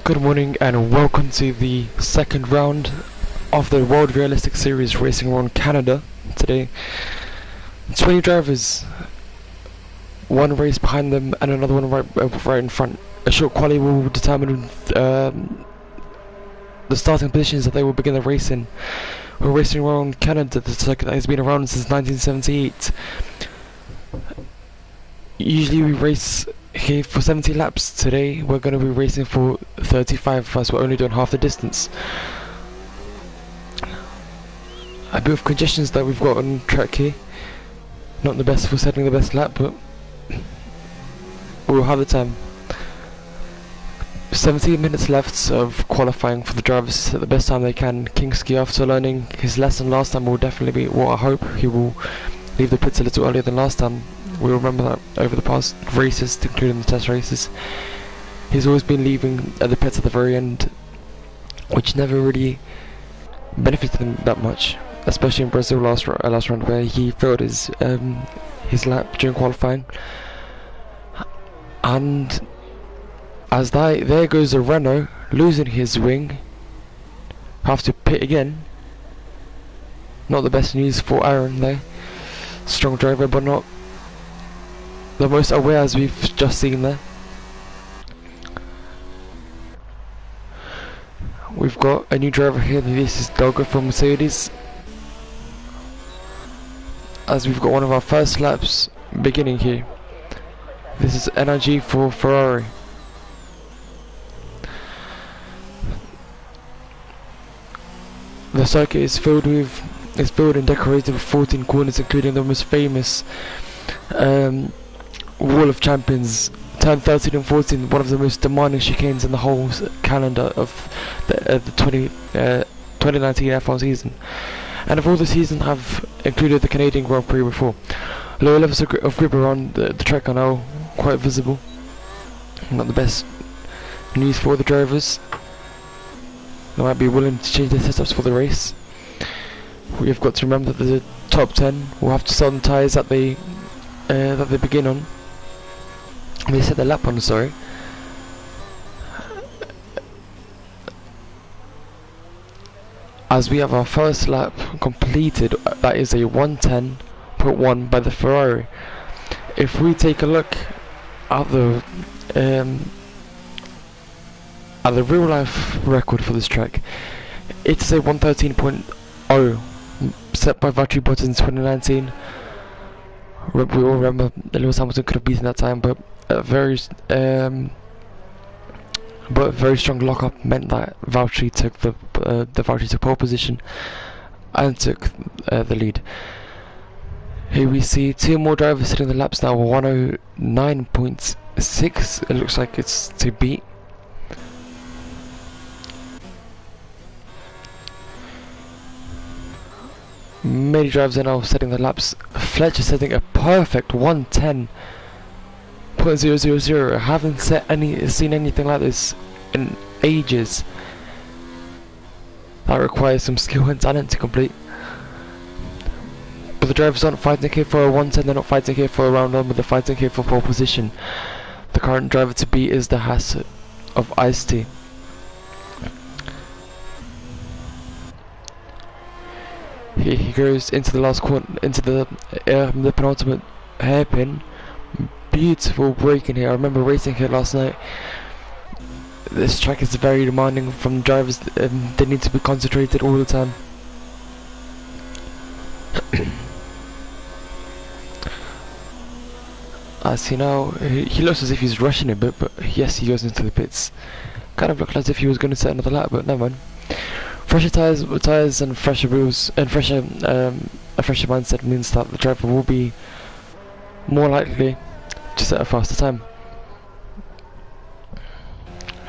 Good morning and welcome to the second round of the World Realistic Series Racing R2 Canada. Today, 20 drivers, one race behind them and another one right in front. A short quali will determine the starting positions that they will begin the race in. We're racing around Canada, the circuit that has been around since 1978. Usually we race here for 70 laps. Today we're going to be racing for 35 as we're only doing half the distance. A bit of congestions that we've got on track here. Not the best for setting the best lap, but we'll have the time. 17 minutes left of qualifying for the drivers at the best time they can. Kingski, after learning his lesson last time, will definitely be what I hope. He will leave the pits a little earlier than last time. We remember that over the past races, including the test races, he's always been leaving at the pits at the very end, which never really benefited him that much, especially in Brazil last round where he failed his lap during qualifying. And as there goes a Renault losing his wing, have to pit again. Not the best news for Aaron there. Strong driver, but not the most aware, as we've just seen there. We've got a new driver here. This is Dogger from Mercedes, as we've got one of our first laps beginning here. This is NRG for Ferrari. The circuit is filled and decorated with 14 corners, including the most famous Wall of Champions, turn 13 and 14, one of the most demanding chicanes in the whole calendar of the 2019 F1 season. And of all the season have included the Canadian Grand Prix before. Lower levels of grip around the track are now quite visible. Not the best news for the drivers. They might be willing to change their setups for the race. We've got to remember that the top 10 will have to start on tyres that they begin on. They set the lap on, sorry. As we have our first lap completed, that is a 1:10.1 by the Ferrari. If we take a look at the real life record for this track, it's a 1:13.0 set by Valtteri Bottas in 2019. We all remember that Lewis Hamilton could have beaten that time, but a very strong lockup meant that Valtteri took pole position and took the lead. Here we see two more drivers sitting the laps now. 109.6. It looks like it's to beat. Many drivers are now setting the laps. Fletcher setting a perfect 1:10.000. I haven't seen anything like this in ages. That requires some skill and talent to complete. But the drivers aren't fighting here for a 1:10. They're not fighting here for a round on, but they're fighting here for pole position. The current driver to beat is the Haas of Ice-T. Here he goes into the last corner, into the penultimate hairpin. Beautiful braking here. I remember racing here last night. This track is very demanding from drivers. They need to be concentrated all the time. As you know, he looks as if he's rushing a bit, but yes, he goes into the pits. Kind of looked as if he was going to set another lap, but never mind. Fresher tyres and fresher wheels and a fresher mindset means that the driver will be more likely to set a faster time.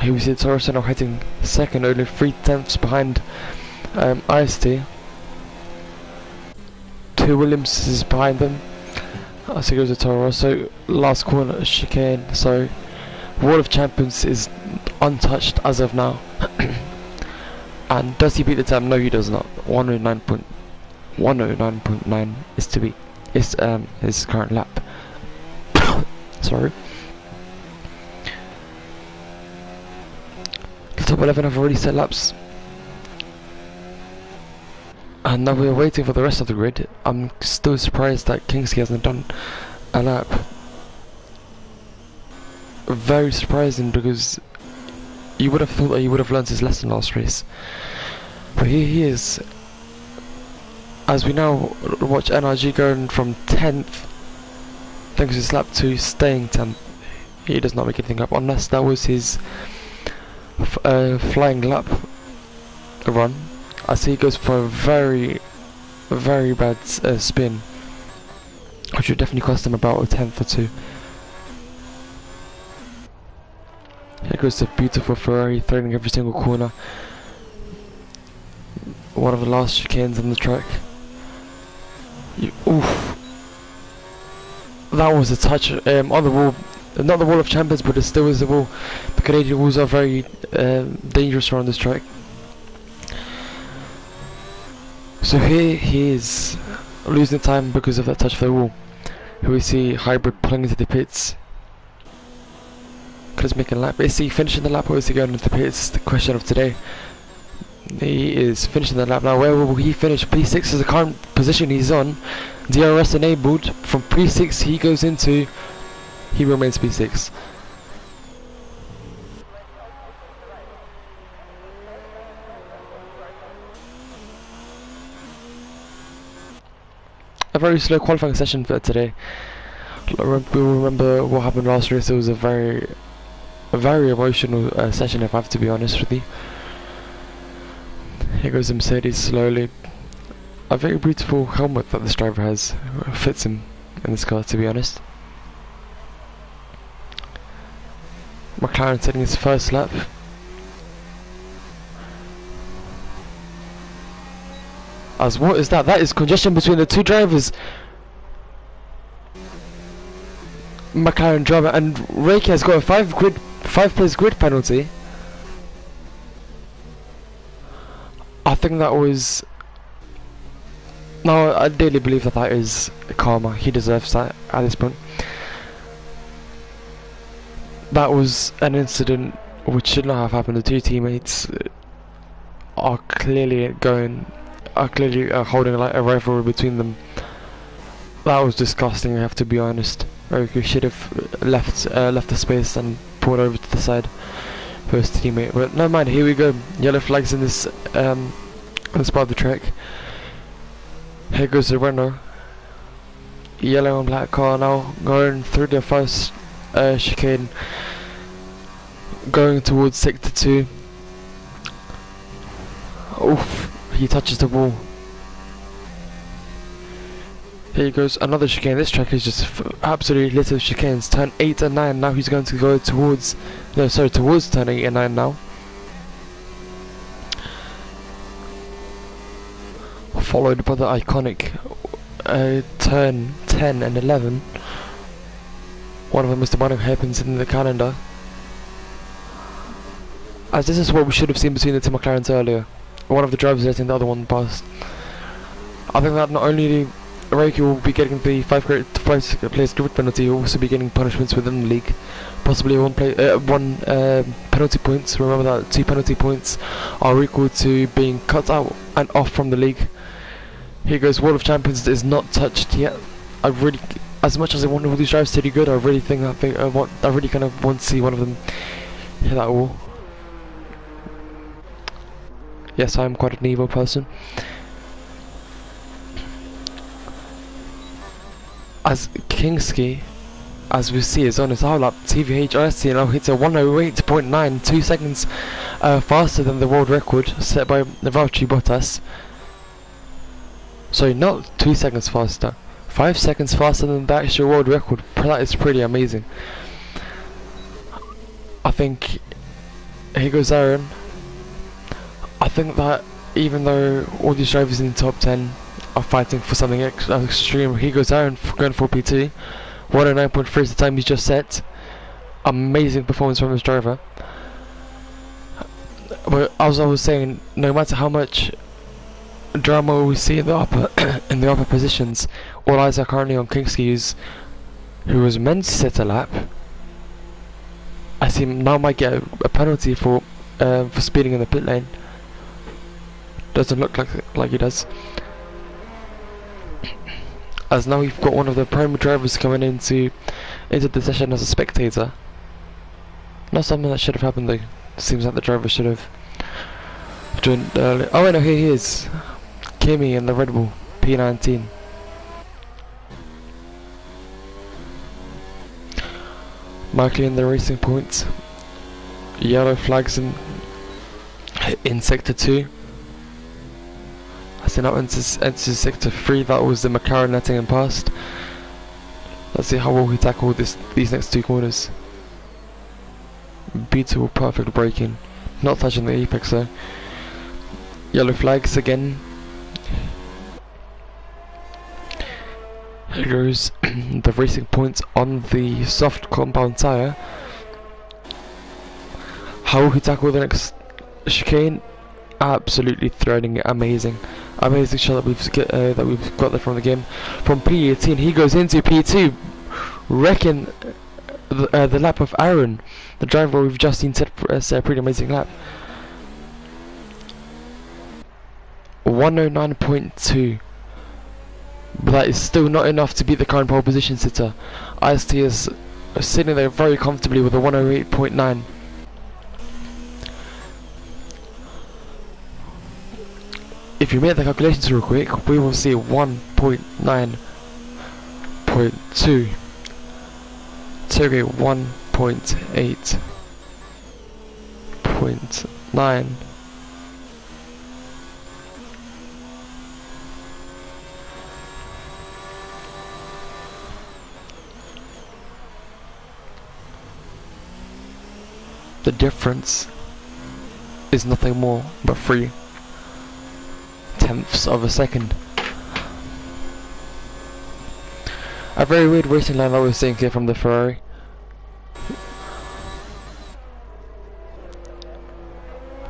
Here we see Toro Rosso now heading second, only 3/10 behind Ice-T. 2 Williams is behind them. As he goes to Toro Rosso, last corner chicane. So Wall of Champions is untouched as of now. And does he beat the time? No, he does not. 109.9 is to beat. Is his current lap. Sorry. top 11 have already set laps. And now we're waiting for the rest of the grid. I'm still surprised that Kingsley hasn't done a lap. Very surprising, because you would have thought that he would have learned his lesson last race. But here he is. As we now watch NRG going from 10th, thanks to his lap, to staying 10th. He does not make anything up, unless that was his flying lap run. I see he goes for a very bad spin, which would definitely cost him about a 10th or 2. Here goes the beautiful Ferrari, threading every single corner. One of the last chicanes on the track. Oof. That was a touch on the wall. Not the wall of champions, but it still is the wall. The Canadian walls are very dangerous around this track. So here he is losing time because of that touch of the wall. Here we see Hybrid pulling into the pits. Could he make a lap? Is he finishing the lap, or is he going into the pits? The question of today. He is finishing the lap now. Where will he finish? P6 is the current position he's on. DRS enabled. From P6 he goes into... He remains P6. A very slow qualifying session for today. We remember what happened last race. It was a very emotional session, if I have to be honest with you. Here goes the Mercedes slowly. A very beautiful helmet that this driver has. Fits him in this car, to be honest. McLaren taking his first lap. As what is that? That is congestion between the two drivers. McLaren driver and Reiki has got a 5-place grid penalty. I think that was... No, I daily believe that that is karma. He deserves that at this point. That was an incident which should not have happened. The two teammates are clearly holding a rivalry between them. That was disgusting, I have to be honest. Roku should have left the space and pulled over to the side for his teammate. But never mind, here we go. Yellow flags in this part of the track. Here goes the Renault. Yellow and black car now going through the first chicane, going towards sector 2. Oof, he touches the wall. Here goes another chicane. This track is just absolutely littered with chicanes. Turn 8 and 9. Now he's going to go towards... No, sorry, towards turn 8 and 9 now. Followed by the iconic turn 10 and 11. One of them is the demanding hairpins in the calendar. As this is what we should have seen between the two McLarens earlier. One of the drivers letting the other one pass. I think that not only Reiki will be getting the 5-place grid penalty, he'll also be getting punishments within the league. Possibly one penalty points. Remember that 2 penalty points are equal to being cut out and off from the league. Here goes World of Champions is not touched yet. I really, as much as I want all these drivers to do good, I really think I really kind of want to see one of them hit that wall. Yes, I am quite an evil person. As Kingsley, as we see, is on his high lap. TVH RST now hits a 108.9, 2 seconds faster than the world record set by Valtteri Bottas. Sorry, not 2 seconds faster, 5 seconds faster than the actual world record. That is pretty amazing. I think here goes Aaron. I think that even though all these drivers in the top 10 are fighting for something extreme, here goes Aaron going for P2. 109.3 is the time he's just set. Amazing performance from this driver. But as I was saying, no matter how much drama we see in the upper positions, all eyes are currently on Kingsley, who was meant to set a lap. I see him now might get a penalty for for speeding in the pit lane. Doesn't look like he does. As now we've got one of the primary drivers coming into the session as a spectator. Not something that should have happened though. Seems like the driver should have joined earlier. Oh wait, no, here he is. Kimi in the Red Bull P19. Michael in the racing points. Yellow flags in sector 2. I see now enters sector 3. That was the McLaren letting him past. Let's see how well he tackled these next 2 corners. Beautiful, perfect braking. Not touching the apex though. Yellow flags again. Here goes the racing points on the soft compound tyre. How will he tackle the next chicane? Absolutely threading it. Amazing shot that we've got there from the game. From P18 he goes into P2, wrecking the lap of Aaron, the driver we've just seen set a pretty amazing lap. 109.2. But that is still not enough to beat the current pole position sitter. IST is sitting there very comfortably with a 108.9. If you make the calculations real quick, we will see 1.9.2 to get 1.8.9. The difference is nothing more but 3/10ths of a second. A very weird racing line that we're seeing here from the Ferrari.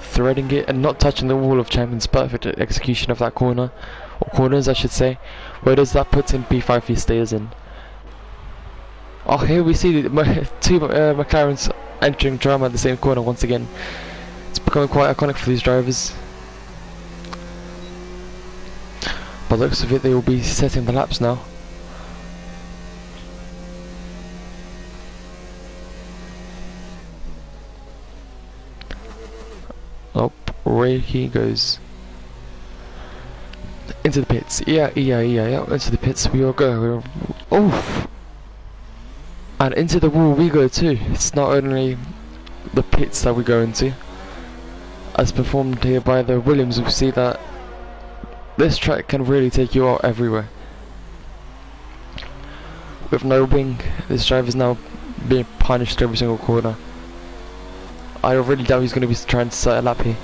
Threading it and not touching the wall of champions. Perfect execution of that corner, or corners I should say. Where does that put in P5? He stays in. Oh, here we see the two McLarens entering drama at the same corner once again. It's becoming quite iconic for these drivers. By the looks of it, they will be setting the laps now. Oh, where he goes. Into the pits. Yeah, into the pits we all go. Oof! And into the wall we go too. It's not only the pits that we go into. As performed here by the Williams, we see that this track can really take you out everywhere. With no wing, this driver is now being punished every single corner. I really doubt he's going to be trying to set a lap here.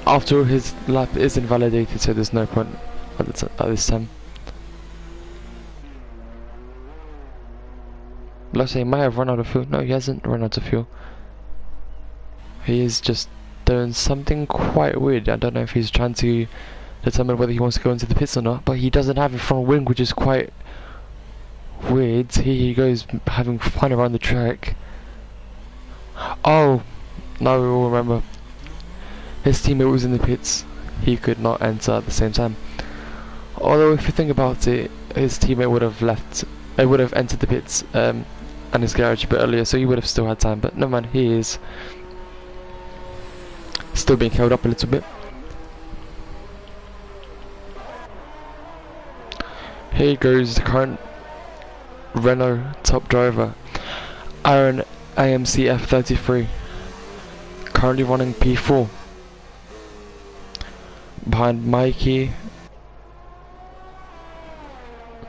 After all, his lap is invalidated, so there's no point at this time. Let's say he might have run out of fuel. No, he hasn't run out of fuel. He is just doing something quite weird. I don't know if he's trying to determine whether he wants to go into the pits or not, but he doesn't have a front wing, which is quite weird. Here he goes, having fun around the track. Oh, now we all remember. His teammate was in the pits. He could not enter at the same time. Although if you think about it, his teammate would have left. Would have entered the pits and his garage a bit earlier, so he would have still had time. But no man, he is still being held up a little bit. Here goes the current Renault top driver, Aaron AMC F33, currently running P4 behind Mikey,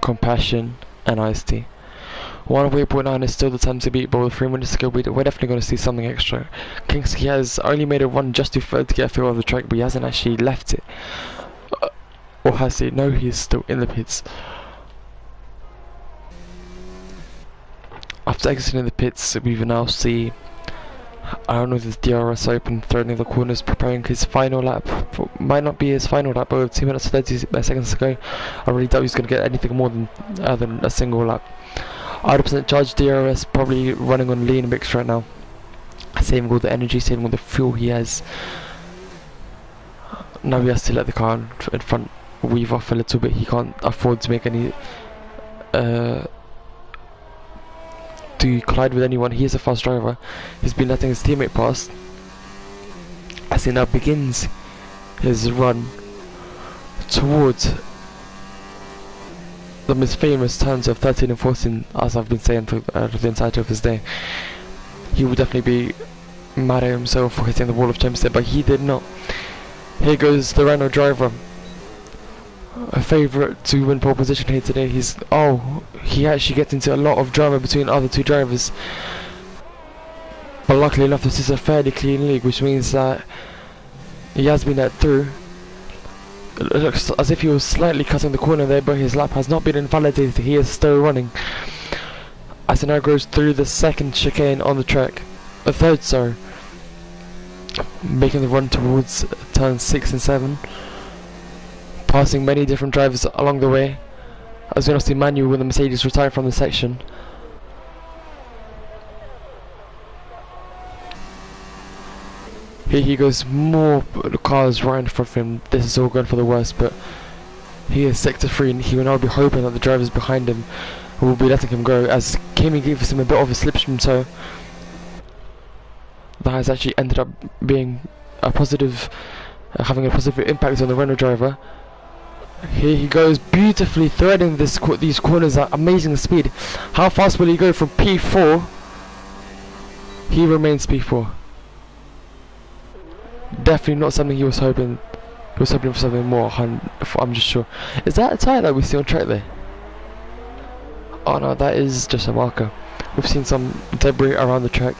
Compassion and IST. 108.9 is still the time to beat, but with 3 minutes to go, we're definitely going to see something extra. Kingsley has only made a run just to get a feel of the track, but he hasn't actually left it. Or has he? No, he's still in the pits. After exiting the pits, we will now see Aaron with his DRS open, threading the corners, preparing his final lap. Might not be his final lap, but with 2 minutes 30 seconds to go, I really doubt he's going to get anything more than a single lap. 100% charged DRS, probably running on lean mix right now, saving all the energy, saving all the fuel he has. Now he has to let the car in front weave off a little bit. He can't afford to make any to collide with anyone. He is a fast driver. He's been letting his teammate pass as he now begins his run towards the most famous turns of 13 and 14, as I've been saying for the entirety of this day. He would definitely be mad at himself for hitting the wall of champions there, but he did not. Here goes the Renault driver, a favourite to win pole position here today. He actually gets into a lot of drama between other two drivers, but luckily enough this is a fairly clean league, which means that he has been let through. It looks as if he was slightly cutting the corner there, but his lap has not been invalidated. He is still running as he now goes through the second chicane on the track, the third, sorry, making the run towards turns 6 and 7, passing many different drivers along the way, as we now see Manuel with the Mercedes retire from the section. Here he goes, more cars right in front of him. This is all going for the worst, but he is sector 3 and he will now be hoping that the drivers behind him will be letting him go, as Kimi gives him a bit of a slipstream tow that has actually ended up being a positive, having a positive impact on the Renault driver. Here he goes, beautifully threading these corners at amazing speed. How fast will he go from P4? He remains P4. Definitely not something he was hoping. He was hoping for something more. I'm just sure. Is that a tyre that we see on track there? Oh no, that is just a marker. We've seen some debris around the track,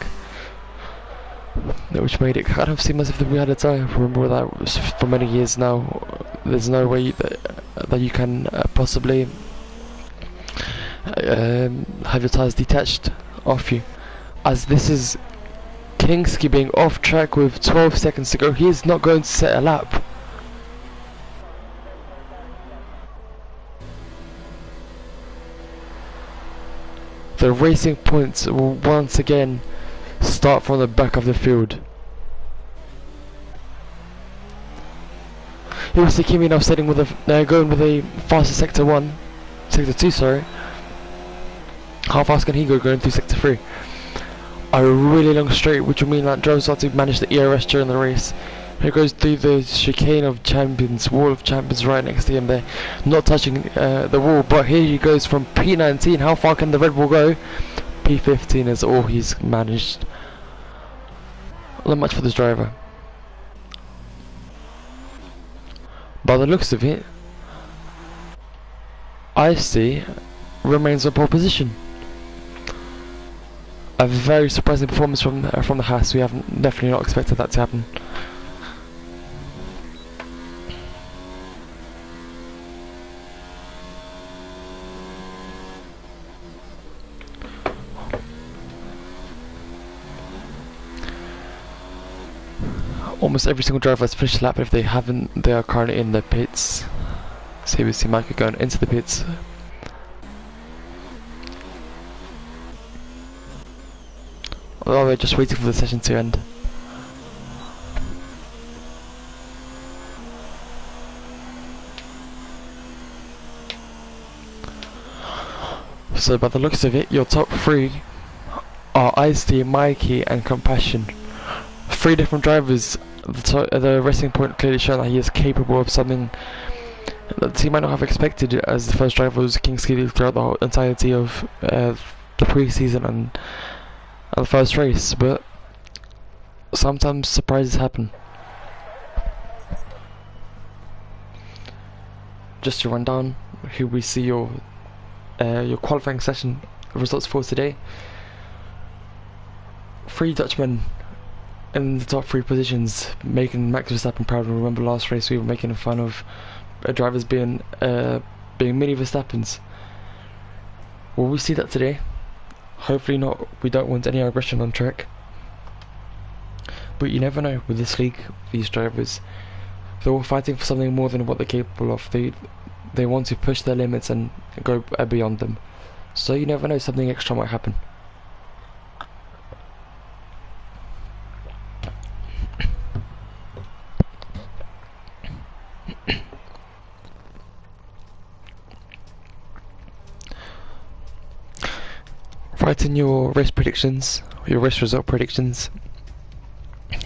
which made it kind of seem as if we had a tyre. Remember that was for many years now. There's no way that you can possibly have your tyres detached off you, as this is Kingsky being off track with 12 seconds to go. He is not going to set a lap. The racing points will once again start from the back of the field. Here we see Kimi now setting with going with a faster sector 2, sorry. How fast can he go going through sector 3? A really long straight, which will mean that drivers have to manage the ERS during the race. Here goes through the chicane of champions, wall of champions right next to him there, not touching the wall, but here he goes from P19. How far can the Red Bull go? P15 is all he's managed. Not much for this driver. By the looks of it, IC remains on pole position. A very surprising performance from the Haas. We have definitely not expected that to happen. Almost every single driver has finished a lap. If they haven't, they are currently in the pits. So here we see Michael going into the pits. Oh, we're just waiting for the session to end. So by the looks of it, your top 3 are Ice-T, Mikey and Compassion. 3 different drivers. The racing point clearly showing that he is capable of something that the team might not have expected, as the first driver was Kingsley throughout the whole entirety of the pre-season and the first race, but sometimes surprises happen. Just to run down, here we see your qualifying session results for today. 3 Dutchmen in the top 3 positions, making Max Verstappen proud. Remember last race we were making fun of drivers being mini Verstappens. Will we see that today? Hopefully not. We don't want any aggression on track, but you never know with this league. These drivers, they're all fighting for something more than what they're capable of. They want to push their limits and go beyond them. So you never know, something extra might happen. Write in your race predictions, your race result predictions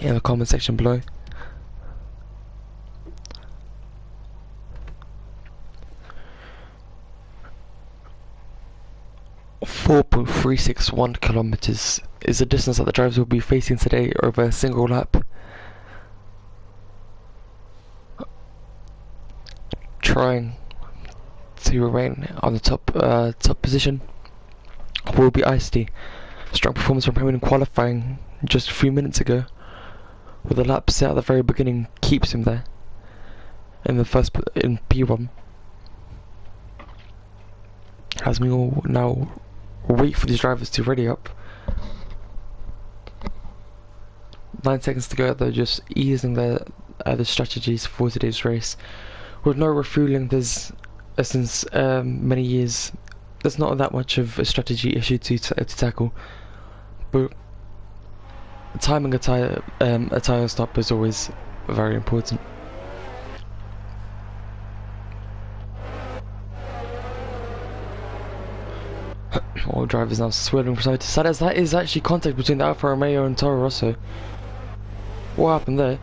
in the comment section below. .361 kilometers is the distance that the drivers will be facing today over a single lap. Trying to remain on the top position will be Ice-T. Strong performance from him in qualifying just a few minutes ago, with a lap set at the very beginning keeps him there in P1. As we all now wait for these drivers to ready up. 9 seconds to go, they're just easing the strategies for today's race. With no refueling, there's since many years, there's not that much of a strategy issue to tackle, but timing a tire stop is always very important. All drivers now swerving from side to side, as that is actually contact between the Alfa Romeo and Toro Rosso. What happened there?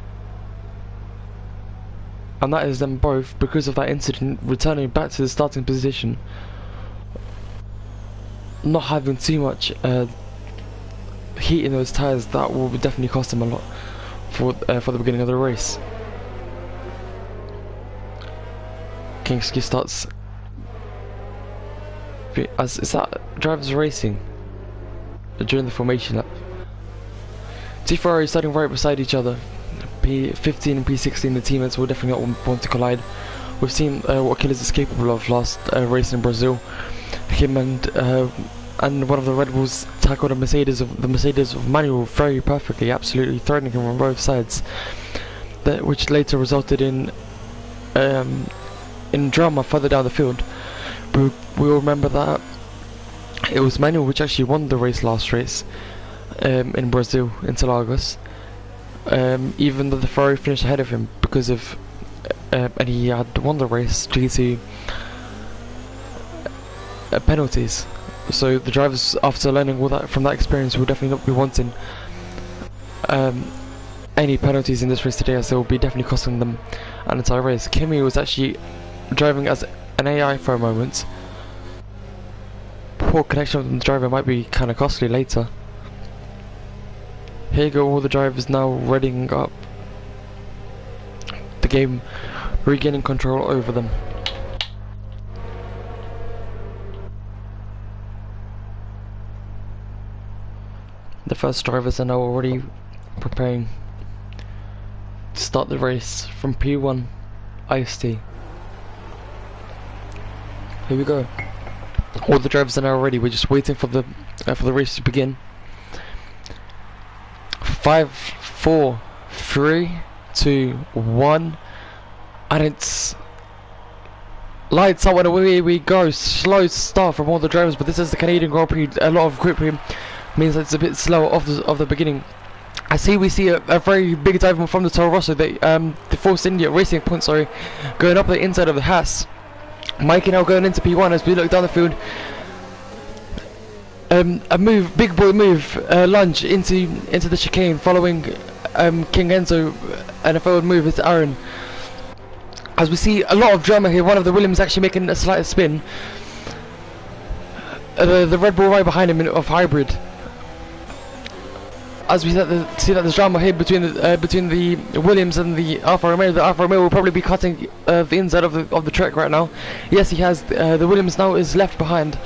And that is them both, because of that incident, returning back to the starting position, not having too much heat in those tyres. That will definitely cost them a lot for the beginning of the race. Kingsley starts as is that drivers racing during the formation lap. Two Ferraris starting right beside each other. P15 and P16, the teammates will definitely not want to collide. We've seen what Achilles is capable of last race in Brazil. Him and one of the Red Bulls tackled the Mercedes of Manuel very perfectly, absolutely threatening him on both sides. Which later resulted in drama further down the field. But we all remember that it was Manuel which actually won the race last race in Brazil, Interlagos. Even though the Ferrari finished ahead of him because of and he had won the race due to penalties. So the drivers, after learning all that from that experience, will definitely not be wanting any penalties in this race today, as they will be definitely costing them an entire race. Kimi was actually driving as an AI for a moment. Poor connection with the driver might be kind of costly later. Here you go, all the drivers now readying up. The game regaining control over them. The first drivers are now already preparing to start the race from P1 Ice-T. Here we go. All the drivers are now ready. We're just waiting for the race to begin. 5, 4, 3, 2, 1, and it's lights out and away we go. Slow start from all the drivers, but this is the Canadian Grand Prix. A lot of grip room means that it's a bit slower of the beginning. We see a very big dive from the Toro Rosso. The Force India Racing Point, going up the inside of the Haas. Mikey now going into P1 as we look down the field. A move, big boy move, lunge into the chicane, following King Enzo, and a forward move into Aaron. As we see a lot of drama here, one of the Williams actually making a slight spin. The Red Bull right behind him of hybrid. As we see that there's drama here between the Williams and the Alfa Romeo. The Alfa Romeo will probably be cutting the inside of the track right now. Yes, he has. The Williams now is left behind.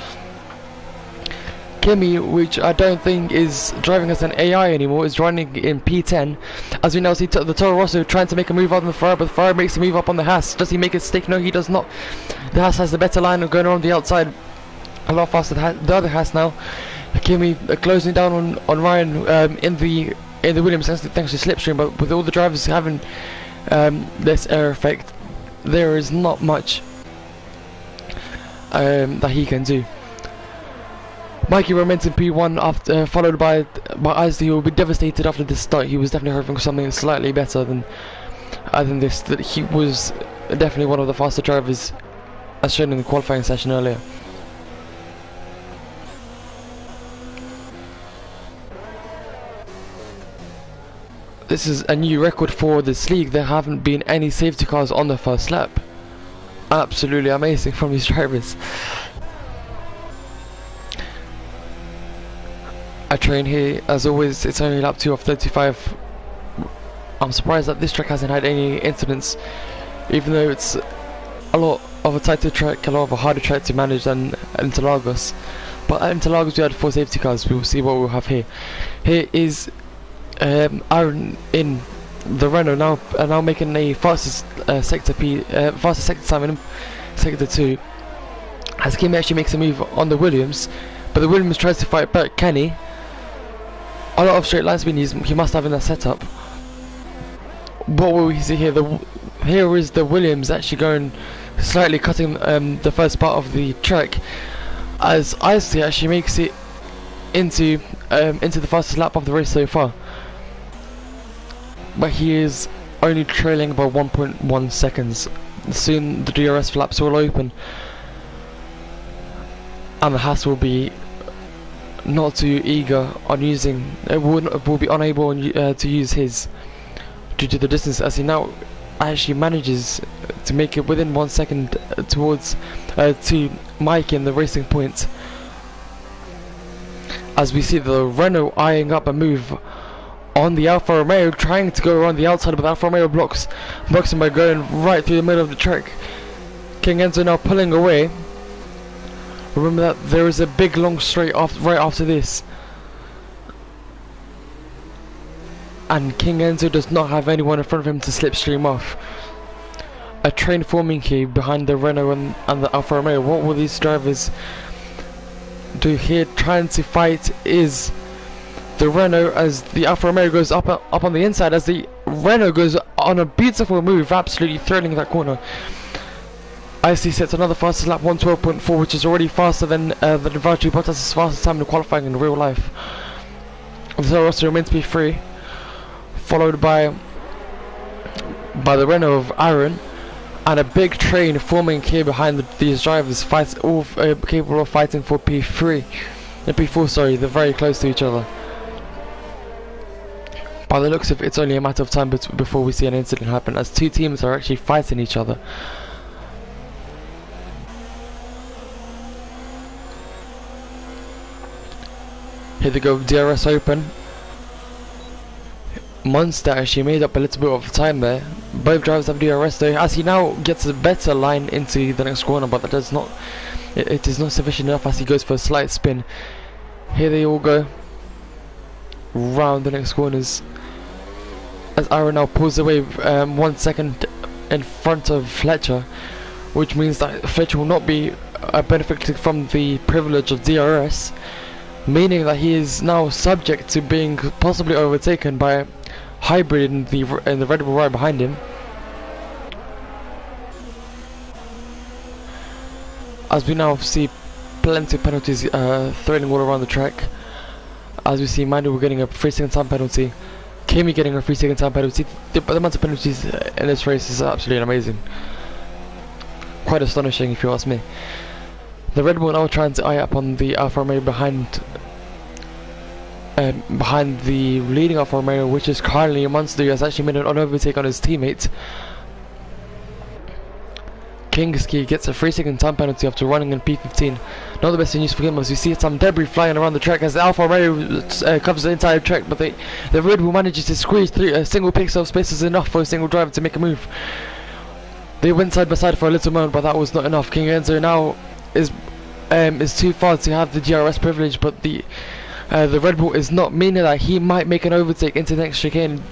Kimi, which I don't think is driving as an AI anymore, is running in P10. As we now see the Toro Rosso trying to make a move out on the Ferrari, but the Ferrari makes a move up on the Haas. Does he make a mistake? No, he does not. The Haas has the better line of going around the outside a lot faster than the other Haas now. Kimi closing down on Ryan in the Williams thanks to slipstream, but with all the drivers having this air effect, there is not much that he can do. Mikey remains in P1 after, followed by Isley, who will be devastated after this start. He was definitely hoping for something slightly better than this. That he was definitely one of the faster drivers, as shown in the qualifying session earlier. This is a new record for this league. There haven't been any safety cars on the first lap. Absolutely amazing from these drivers. A train here, as always. It's only lap 2 of 35. I'm surprised that this track hasn't had any incidents, even though it's a lot of a tighter track, a lot of a harder track to manage than Interlagos. But at Interlagos we had 4 safety cars. We will see what we'll have here. Here is Aaron in the Renault now making a fastest fastest sector time in sector 2. As Kimi actually makes a move on the Williams, but the Williams tries to fight back. Kenny, a lot of straight line speed he must have in that setup. What will we see here? Here is the Williams actually going slightly cutting the first part of the track, as Isley actually makes it into the fastest lap of the race so far. But he is only trailing by 1.1 seconds. Soon the DRS flaps will open, and the Haas will be not too eager on using. Will be unable to use his due to the distance, as he now actually manages to make it within 1 second towards to Mike in the racing point. As we see the Renault eyeing up a move on the Alfa Romeo, trying to go around the outside, but Alfa Romeo blocks him by going right through the middle of the track. King Enzo now pulling away. Remember that there is a big long straight right after this, and King Enzo does not have anyone in front of him to slipstream off. A train forming here behind the Renault and the Alfa Romeo. What will these drivers do here? Trying to fight is the Renault, as the Alfa Romeo goes up on the inside, as the Renault goes on a beautiful move, absolutely thrilling that corner. IC sets another fastest lap, 1:12.4, which is already faster than the Valtteri Bottas' fastest time in qualifying in real life. So also remains P3, followed by the Renault of Aaron, and a big train forming here behind these drivers, all capable of fighting for P3 and P4. Sorry, they're very close to each other. By the looks of it, it's only a matter of time before we see an incident happen, as 2 teams are actually fighting each other. Here they go, DRS open. Monster actually made up a little bit of time there. Both drivers have DRS though, as he now gets a better line into the next corner, but that does not, it is not sufficient enough, as he goes for a slight spin. Here they all go round the next corners, as Aaron now pulls away 1 second in front of Fletcher, which means that Fletcher will not be benefiting from the privilege of DRS, meaning that he is now subject to being possibly overtaken by Hybrid in the Red Bull right behind him. As we now see plenty of penalties threading all around the track. As we see Manuel getting a 3-second time penalty, Kimi getting a 3-second time penalty. The amount of penalties in this race is absolutely amazing. Quite astonishing if you ask me. The Red Bull now trying to eye up on the Alfa Romeo behind the leading Alfa Romeo, which is currently a monster, who has actually made an overtake on his teammate. Kingski gets a 3-second time penalty after running in P15. Not the best news for him, as we see some debris flying around the track as the Alfa Romeo covers the entire track, but the Red Bull manages to squeeze through. A single pixel of space is enough for a single driver to make a move. They went side by side for a little moment, but that was not enough. King Enzo now is too far to have the DRS privilege, but the Red Bull is not, meaning that he might make an overtake into the next chicane.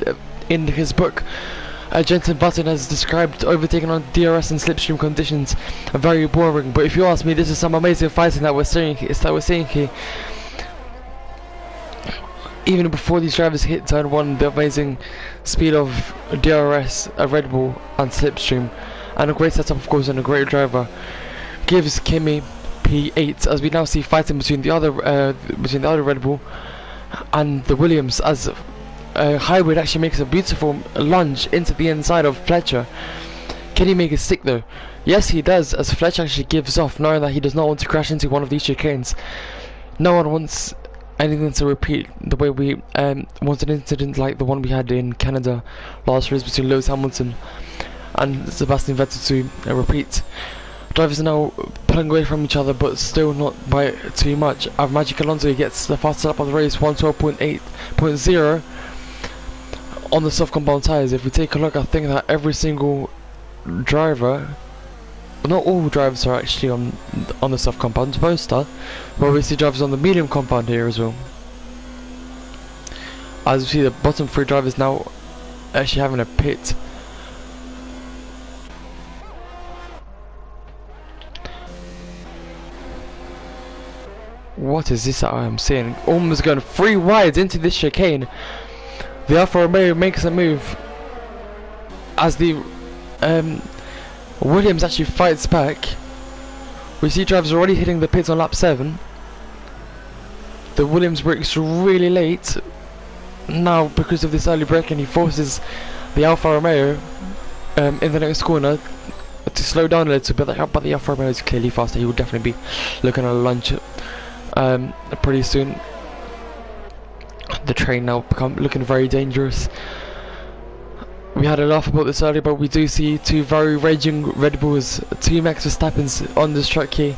In his book, Jensen Button has described overtaking on DRS and slipstream conditions very boring, but if you ask me, this is some amazing fighting that we're seeing here. Even before these drivers hit turn 1, the amazing speed of DRS, a Red Bull and slipstream, and a great setup of course, and a great driver, gives Kimi P8, as we now see fighting between the other Red Bull and the Williams, as Hybrid actually makes a beautiful lunge into the inside of Fletcher. Can he make it stick though? Yes, he does, as Fletcher actually gives off, knowing that he does not want to crash into one of these chicanes. No one wants anything to repeat the way we want an incident like the one we had in Canada last race between Lewis Hamilton and Sebastian Vettel to repeat. Drivers are now pulling away from each other, but still not by too much. Our Magic Alonso gets the fastest lap of the race, 112.8.0 on the soft compound tyres. If we take a look, I think that every single driver, not all drivers are actually on the soft compound, most are, but we see drivers on the medium compound here as well. As we see, the bottom three drivers now actually having a pit. What is this that I am seeing? Almost going 3 wides into this chicane. The Alfa Romeo makes a move as the Williams actually fights back. We see drivers already hitting the pits on lap 7. The Williams brakes really late. Now, because of this early braking, he forces the Alfa Romeo in the next corner to slow down a little bit, but the Alfa Romeo is clearly faster. He will definitely be looking at a lunge pretty soon. The train now looking very dangerous. We had a laugh about this earlier, but we do see two very raging Red Bulls, two Max Verstappens on this track here.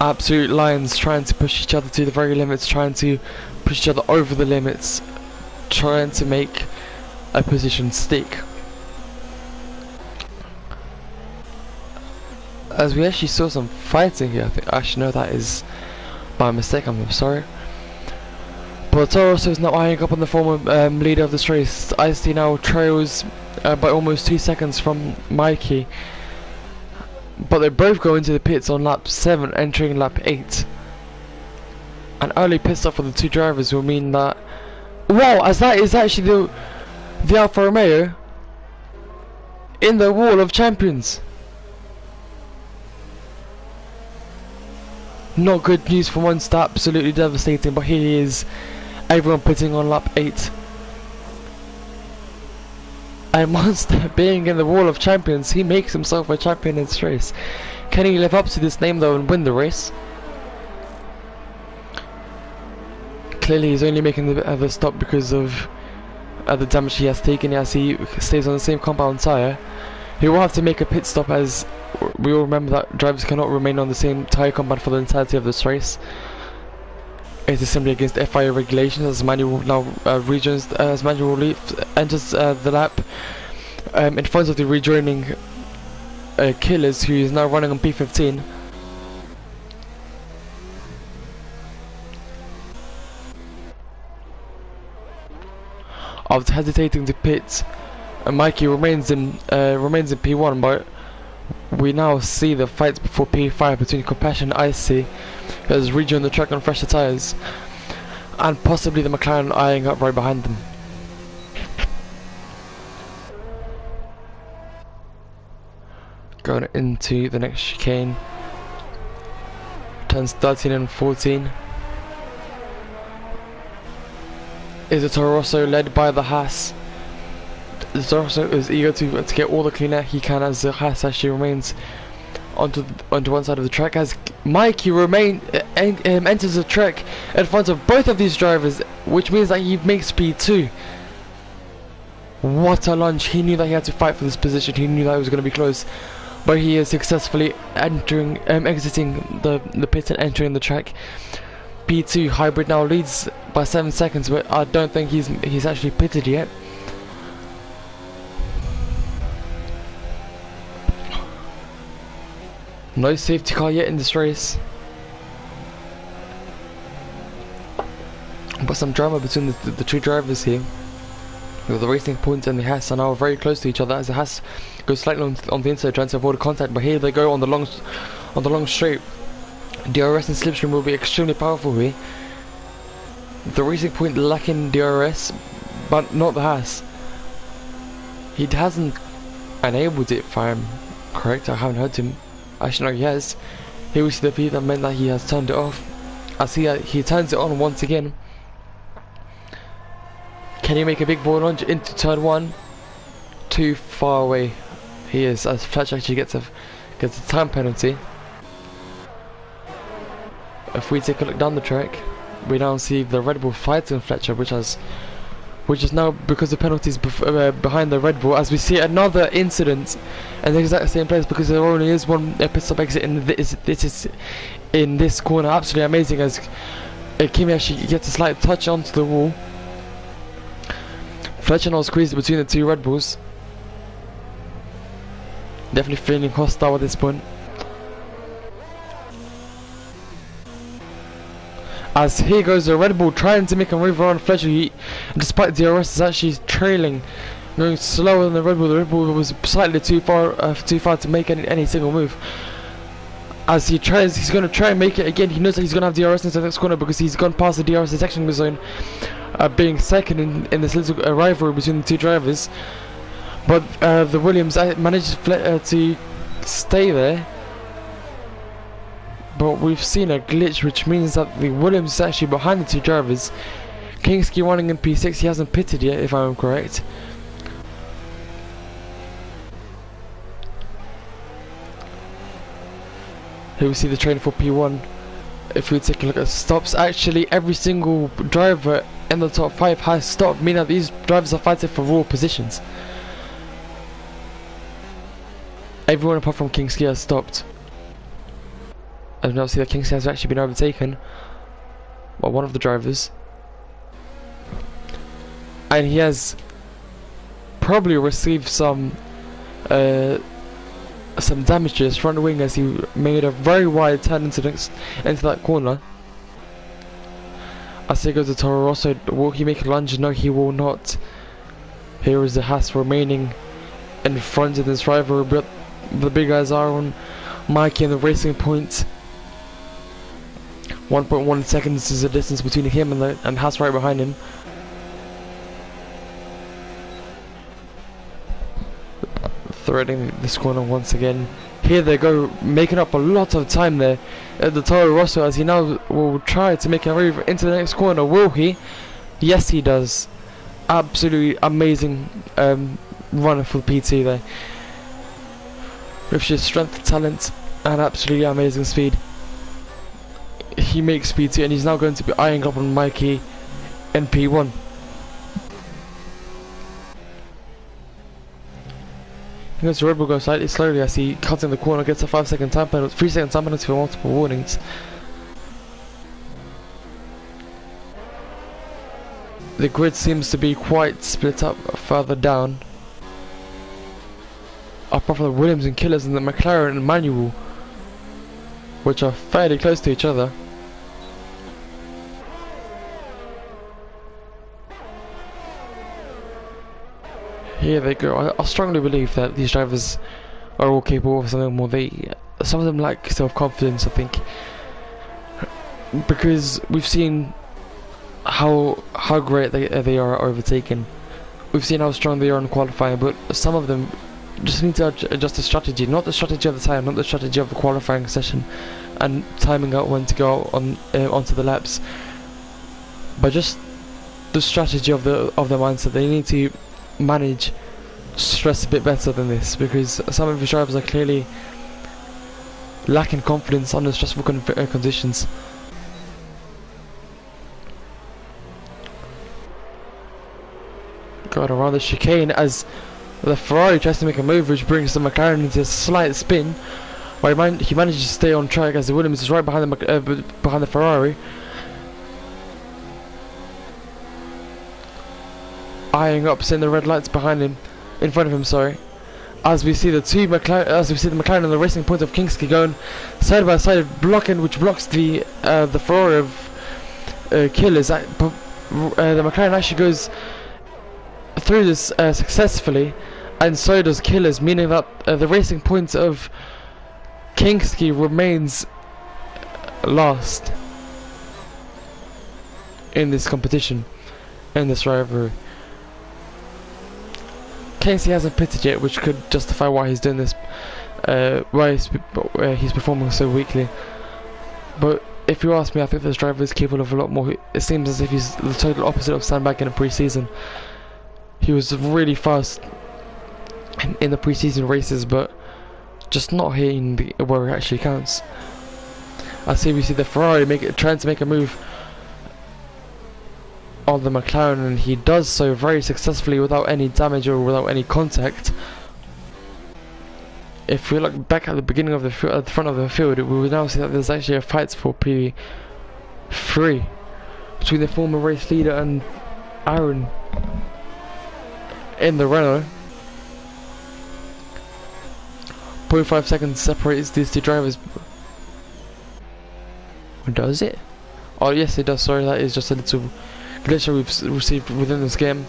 Absolute lions, trying to push each other to the very limits, trying to push each other over the limits, trying to make a position stick. As we actually saw some fighting here, I think, actually no, that is by mistake, I'm sorry. But Toro Rosso is now eyeing up on the former leader of this race. IST now trails by almost 2 seconds from Mikey. But they both go into the pits on lap 7, entering lap 8. An early pit stop for the two drivers will mean that... Wow, as that is actually the Alfa Romeo in the Wall of Champions. Not good news for Monster, absolutely devastating, but here he is, everyone pitting on lap 8. And Monster being in the Wall of Champions, he makes himself a champion in this race. Can he live up to this name though and win the race? Clearly he's only making the stop because of the damage he has taken as he stays on the same compound tyre. He will have to make a pit stop, as we all remember that drivers cannot remain on the same tyre compound for the entirety of this race. It is simply against FIA regulations, as Manuel now rejoins, as Manuel enters the lap in front of the rejoining Killers, who is now running on P15. After hesitating to pit, Mikey remains in P1, but we now see the fights before P5 between Compassion and IC, who has rejoined the track on fresher tyres, and possibly the McLaren eyeing up right behind them. Going into the next chicane, turns 13 and 14. Is a Toro Rosso led by the Haas. The Toro Rosso is eager to get all the clean air he can, as the Haas actually remains onto one side of the track, as Mikey enters the track in front of both of these drivers, which means that he makes P2. What a lunge. He knew that he had to fight for this position, he knew that it was going to be close, but he is successfully exiting the pit and entering the track. P2. Hybrid now leads by 7 seconds, but I don't think he's actually pitted yet. No safety car yet in this race, but some drama between the two drivers here. With the Racing Point and the Haas are now very close to each other, as the Haas goes slightly on the inside trying to avoid contact, but here they go on the long straight. DRS and slipstream will be extremely powerful here. The Racing Point lacking DRS, but not the Haas. He hasn't enabled it, if I'm correct. I haven't heard him Actually, no, he has. Here we see the P that meant that he has turned it off. I see that he turns it on once again. Can he make a big ball launch into turn 1? Too far away. He is, as Fletcher actually gets a time penalty. If we take a look down the track, we now see the Red Bull fighting Fletcher, which is now, because the penalties behind the Red Bull, as we see another incident in the exact same place, because there only is one pit stop exit in this corner. Absolutely amazing, as Kimi actually gets a slight touch onto the wall. Fletcher now squeezed between the two Red Bulls. Definitely feeling hostile at this point. As here goes the Red Bull trying to make a move around Fletcher, despite DRS is actually trailing, going slower than the Red Bull. The Red Bull was slightly too far to make any single move. As he's going to try and make it again. He knows that he's going to have DRS in the next corner because he's gone past the DRS detection zone, being second in this little rivalry between the two drivers. But the Williams managed to stay there. But we've seen a glitch, which means that the Williams is actually behind the two drivers. Kingsley running in P6, he hasn't pitted yet, if I'm correct. Here we see the train for P1. If we take a look at stops, actually every single driver in the top 5 has stopped, meaning that these drivers are fighting for raw positions. Everyone apart from Kingsley has stopped. As we now see that Kingsley has actually been overtaken by one of the drivers, and he has probably received some damage to his front wing as he made a very wide turn into that corner. As he goes to Toro Rosso, will he make a lunge? No, he will not. Here is the Haas remaining in front of this rivalry, but the big guys are on Mikey and the Racing Point. 1.1 seconds is the distance between him and Haas right behind him. Threading this corner once again. Here they go, making up a lot of time there at the Toro Rosso, as he now will try to make a move into the next corner. Will he? Yes, he does. Absolutely amazing run for P2 there. With his strength, talent, and absolutely amazing speed, he makes P2, and he's now going to be eyeing up on Mikey in P1. He goes to Red Bull, goes slightly slowly as he cuts in the corner, gets a 5-second time penalty, 3-second time penalty for multiple warnings. The grid seems to be quite split up further down. Apart from the Williams and Killers and the McLaren and Manual, which are fairly close to each other. Here they go. I strongly believe that these drivers are all capable of something more. Some of them lack self-confidence, I think, because we've seen how great they are at overtaking. We've seen how strong they are in qualifying, but some of them just need to adjust the strategy, not the strategy of the time, not the strategy of the qualifying session and timing out when to go on onto the laps, but just the strategy of the mindset. They need to manage stress a bit better than this, because some of the drivers are clearly lacking confidence under stressful conditions. Going around the chicane as the Ferrari tries to make a move, which brings the McLaren into a slight spin, where he manages to stay on track as the Williams is right behind the Ferrari. Eyeing up, seeing the red lights behind him, in front of him, sorry. As we see the McLaren and the Racing Point of Kingsley going side by side, which blocks the Ferrari of Killers. The McLaren actually goes through this successfully, and so does Killers, meaning that the Racing Point of Kingsley remains last in this competition, in this rivalry. Kingsley hasn't pitted yet, which could justify why he's doing this. he's performing so weakly. But if you ask me, I think this driver is capable of a lot more. It seems as if he's the total opposite of Sandbag in the pre-season. He was really fast in the pre-season races, but just not hitting where it actually counts. I see we see the Ferrari trying to make a move on the McLaren, and he does so very successfully without any damage or without any contact. If we look back at the beginning of the at the front of the field, we will now see that there's actually a fight for P3 between the former race leader and Aaron in the Renault. 0.5 seconds separates these two drivers. Does it? Oh yes, it does. Sorry, that is just a little glitch we've received within this game.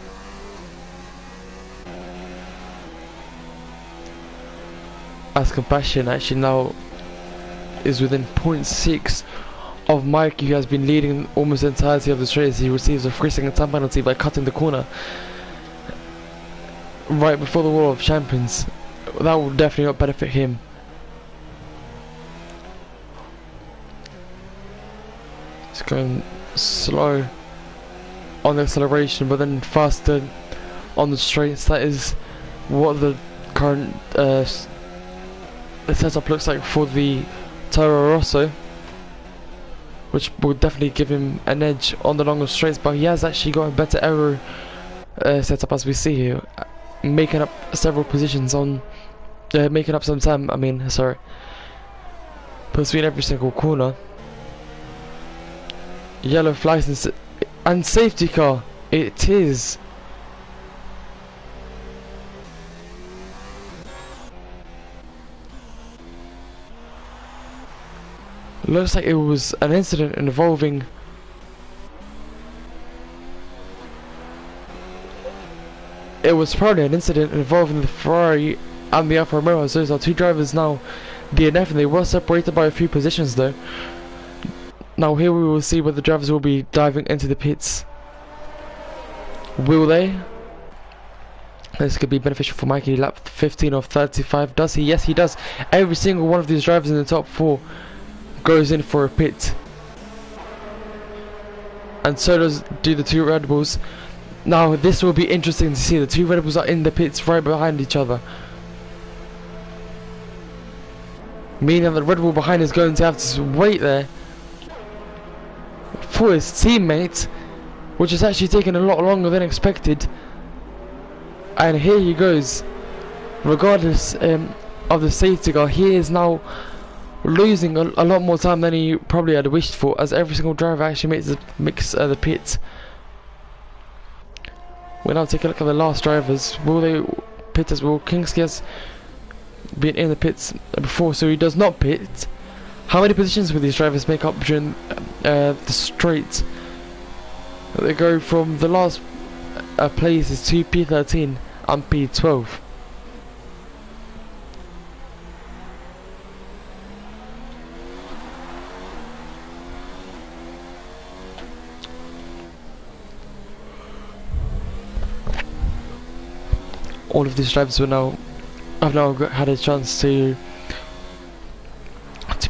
As Compassion actually now is within 0.6 of Mike, who has been leading almost the entirety of the race. He receives a 3-second time penalty by cutting the corner right before the Wall of Champions. That will definitely not benefit him. It's going slow on the acceleration, but then faster on the straights. That is what the current the setup looks like for the Toro Rosso, which will definitely give him an edge on the longer straights. But he has actually got a better aero setup, as we see here, making up several positions on, making up some time. Between every single corner. Yellow flags and safety car. It is. Looks like it was an incident involving the Ferrari and the Alfa Romeo. So those are two drivers now DNF, and they were separated by a few positions though. Now here we will see whether the drivers will be diving into the pits. Will they? This could be beneficial for Mikey. Lap 15 of 35. Does he? Yes, he does. Every single one of these drivers in the top 4 goes in for a pit, and so do the two Red Bulls. Now this will be interesting to see. The two Red Bulls are in the pits right behind each other, meaning the Red Bull behind is going to have to wait there for his teammate, which is actually taking a lot longer than expected. And here he goes. Regardless of the safety car, he is now losing a lot more time than he probably had wished for, as every single driver actually makes the pit. We'll now take a look at the last drivers. Will they pit as well? Kingsley has been in the pits before, so he does not pit. How many positions will these drivers make up during the straight? They go from the last places to P13 and P12. All of these drivers have now had a chance to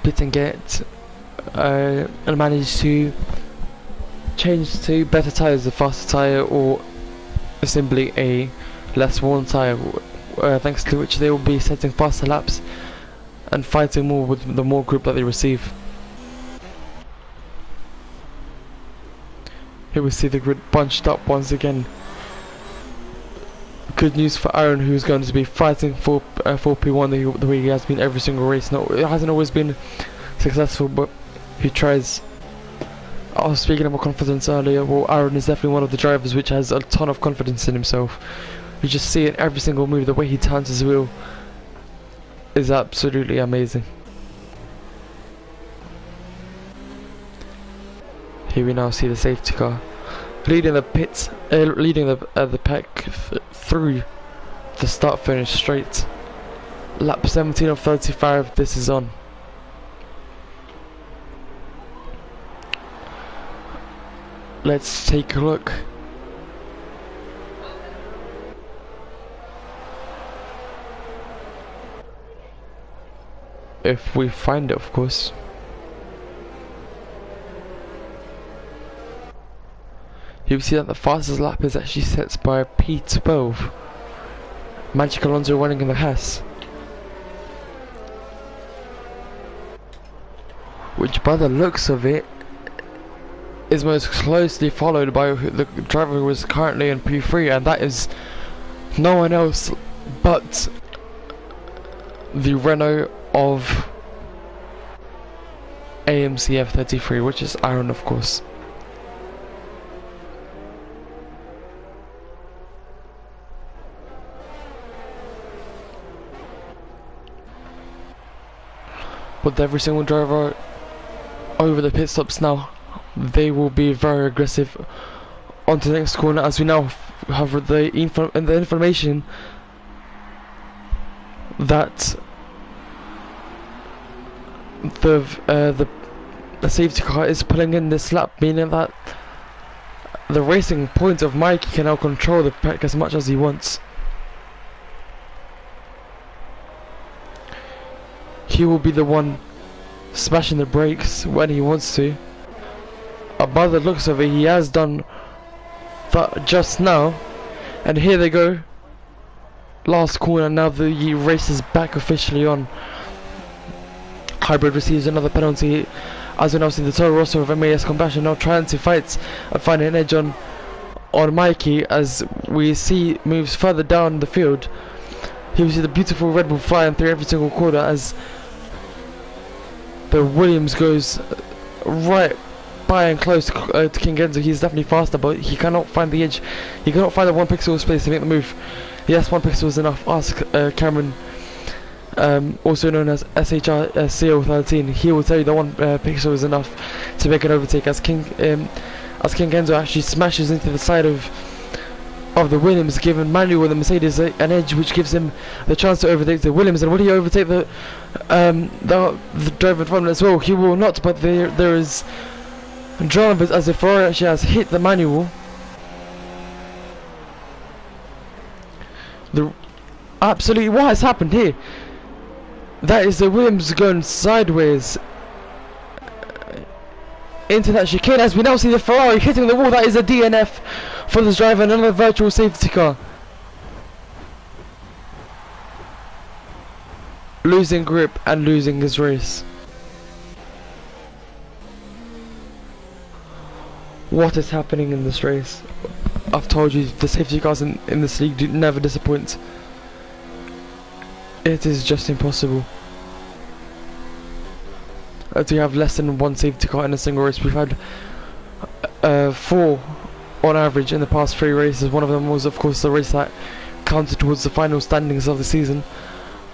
pit and get and manage to change to better tyres, a faster tyre, or simply a less worn tyre, thanks to which they will be setting faster laps and fighting more with the more grip that they receive. Here we see the grid bunched up once again. Good news for Aaron, who's going to be fighting for P1 the way he has been every single race. No, it hasn't always been successful, but he tries. I was speaking about confidence earlier. Well, Aaron is definitely one of the drivers which has a ton of confidence in himself. You just see it in every single move. The way he turns his wheel is absolutely amazing. Here we now see the safety car leading the pits, leading the pack through the start-finish straight. Lap 17 of 35. This is on. Let's take a look. if we find it, of course. You see that the fastest lap is actually set by P12. Magic Alonso running in the Haas, which by the looks of it is most closely followed by the driver who is currently in P3, and that is no one else but the Renault of AMC F33, which is Aaron, of course. With every single driver over the pit stops now, they will be very aggressive onto the next corner, as we now have the information that the safety car is pulling in this lap, meaning that the racing point of Mikey can now control the pack as much as he wants. He will be the one smashing the brakes when he wants to. By the looks of it, he has done that just now. And here they go. Last corner, now the race is back officially on. Hybrid receives another penalty, as we now see the Toro Rosso of MAS Compassion now trying to fight and find an edge on Mikey, as we see moves further down the field. Here we see the beautiful Red Bull flying through every single corner, as the Williams goes right by and close to King Enzo. He's definitely faster, but he cannot find the edge. He cannot find the 1 pixel of space to make the move. Yes, 1 pixel is enough. Ask Cameron, also known as SHR CO13. He will tell you that 1 pixel is enough to make an overtake, as King Enzo actually smashes into the side of the Williams, giving Manuel the Mercedes an edge, which gives him the chance to overtake the Williams. And will he overtake the driver in front as well? He will not, but there is drama, as the Ferrari actually has hit the Manuel. Absolutely, what has happened here? That is the Williams going sideways into that chicane, as we now see the Ferrari hitting the wall. That is a DNF for this driver, and another virtual safety car. Losing grip and losing his race. What is happening in this race? I've told you, the safety cars in this league do never disappoint. It is just impossible to have less than 1 safety car in a single race. We've had 4 on average in the past 3 races. One of them was, of course, the race that counted towards the final standings of the season,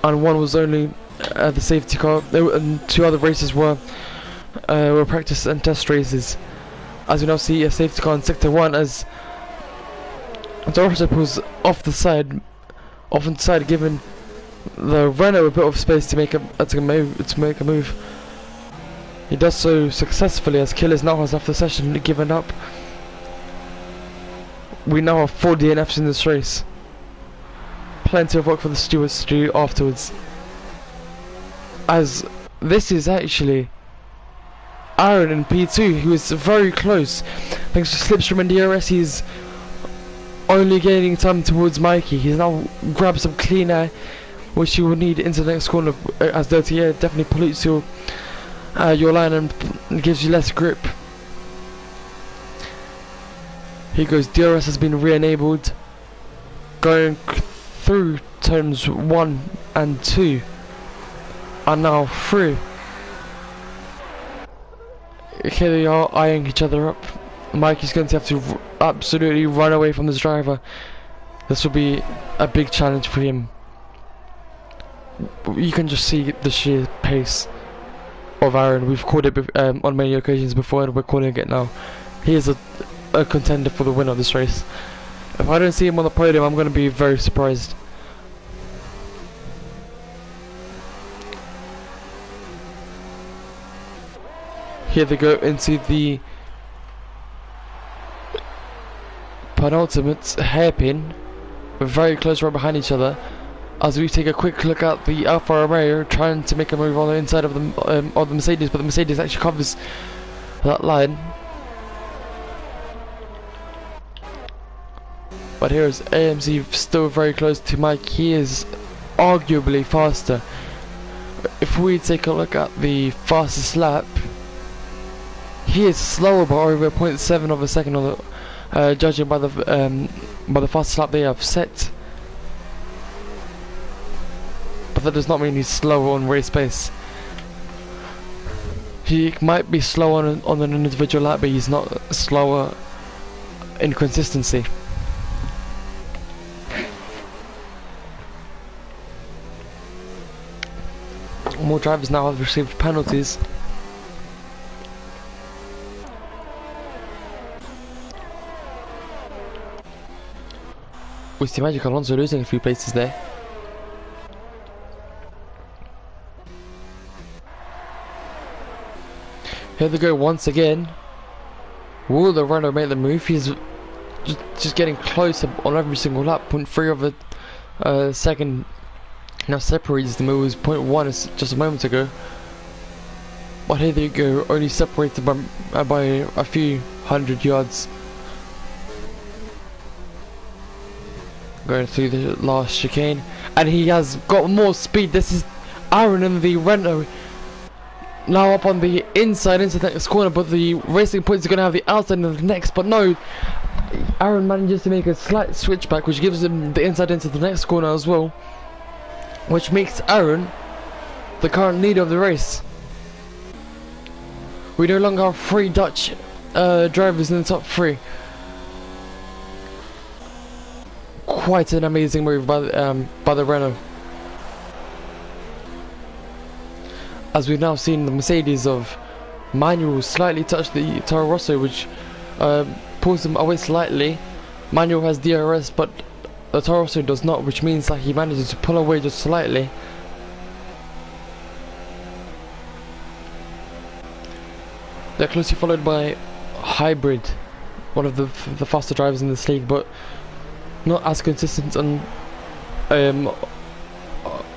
and one was only the safety car. And 2 other races were practice and test races. As we now see a safety car in sector 1, as Dorset pulls off the side, giving the Renault a bit of space to make a move. He does so successfully, as Killers now has left the session given up. We now have 4 DNFs in this race. Plenty of work for the stewards to do afterwards, as this is actually Aaron in P2, who is very close. Thanks to slipstream and DRS, he's only gaining time towards Mikey. He's now grabbed some clean air, which you will need into the next corner, as dirty air definitely pollutes your line and gives you less grip. Here goes, DRS has been re-enabled, going through turns 1 and 2, and now through. Here they are eyeing each other up. Mikey's going to have to absolutely run away from this driver. This will be a big challenge for him. You can just see the sheer pace of Aaron. We've called it on many occasions before, and we're calling it now. He is a contender for the win of this race. If I don't see him on the podium, I'm going to be very surprised. Here they go into the penultimate hairpin. We're very close right behind each other. As we take a quick look at the Alfa Romeo trying to make a move on the inside of the Mercedes, but the Mercedes actually covers that line. But here is AMC still very close to Mike. He is arguably faster. If we take a look at the fastest lap, he is slower by over 0.7 of a second on the, judging by the fastest lap they have set. But that does not mean he's slower on race pace. He might be slow on an individual lap, but he's not slower in consistency. More drivers now have received penalties. We see Magic Alonso losing a few places there. Here they go once again. Will the runner make the move? He's just getting closer on every single lap. 0.3 of a second now separates them. It was 0.1 just a moment ago. But here they go, only separated by a few hundred yards. Going through the last chicane, and he has got more speed. This is Aaron in the Renault. Now up on the inside into the next corner, but the Racing Point is going to have the outside into the next. But no, Aaron manages to make a slight switchback, which gives him the inside into the next corner as well, which makes Aaron the current leader of the race. We no longer have 3 Dutch drivers in the top 3. Quite an amazing move by the Renault. As we've now seen the Mercedes of Manuel slightly touch the Toro Rosso, which pulls them away slightly. Manuel has DRS, but the Toro Rosso does not, which means that he manages to pull away just slightly. They're closely followed by Hybrid, one of the faster drivers in this league, but not as consistent on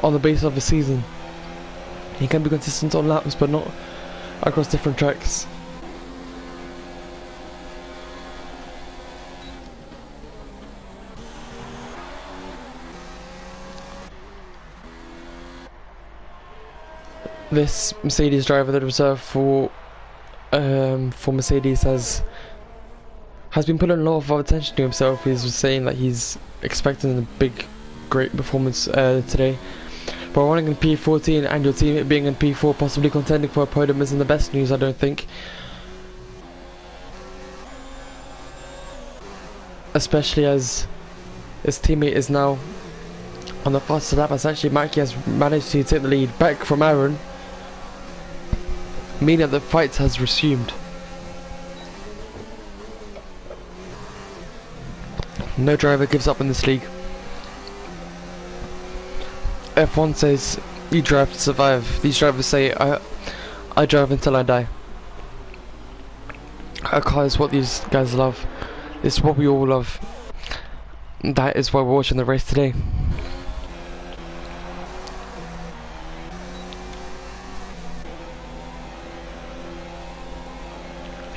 the basis of the season. He can be consistent on laps, but not across different tracks. This Mercedes driver, the reserve for Mercedes, has been putting a lot of attention to himself. He's saying that he's expecting a big, great performance today. But running in P14 and your team being in P4, possibly contending for a podium, isn't the best news, I don't think. Especially as his teammate is now on the fastest lap, as actually Mackie has managed to take the lead back from Aaron, meaning that the fight has resumed. No driver gives up in this league. F1 says you drive to survive. These drivers say I drive until I die. A car is what these guys love. It's what we all love. That is why we're watching the race today.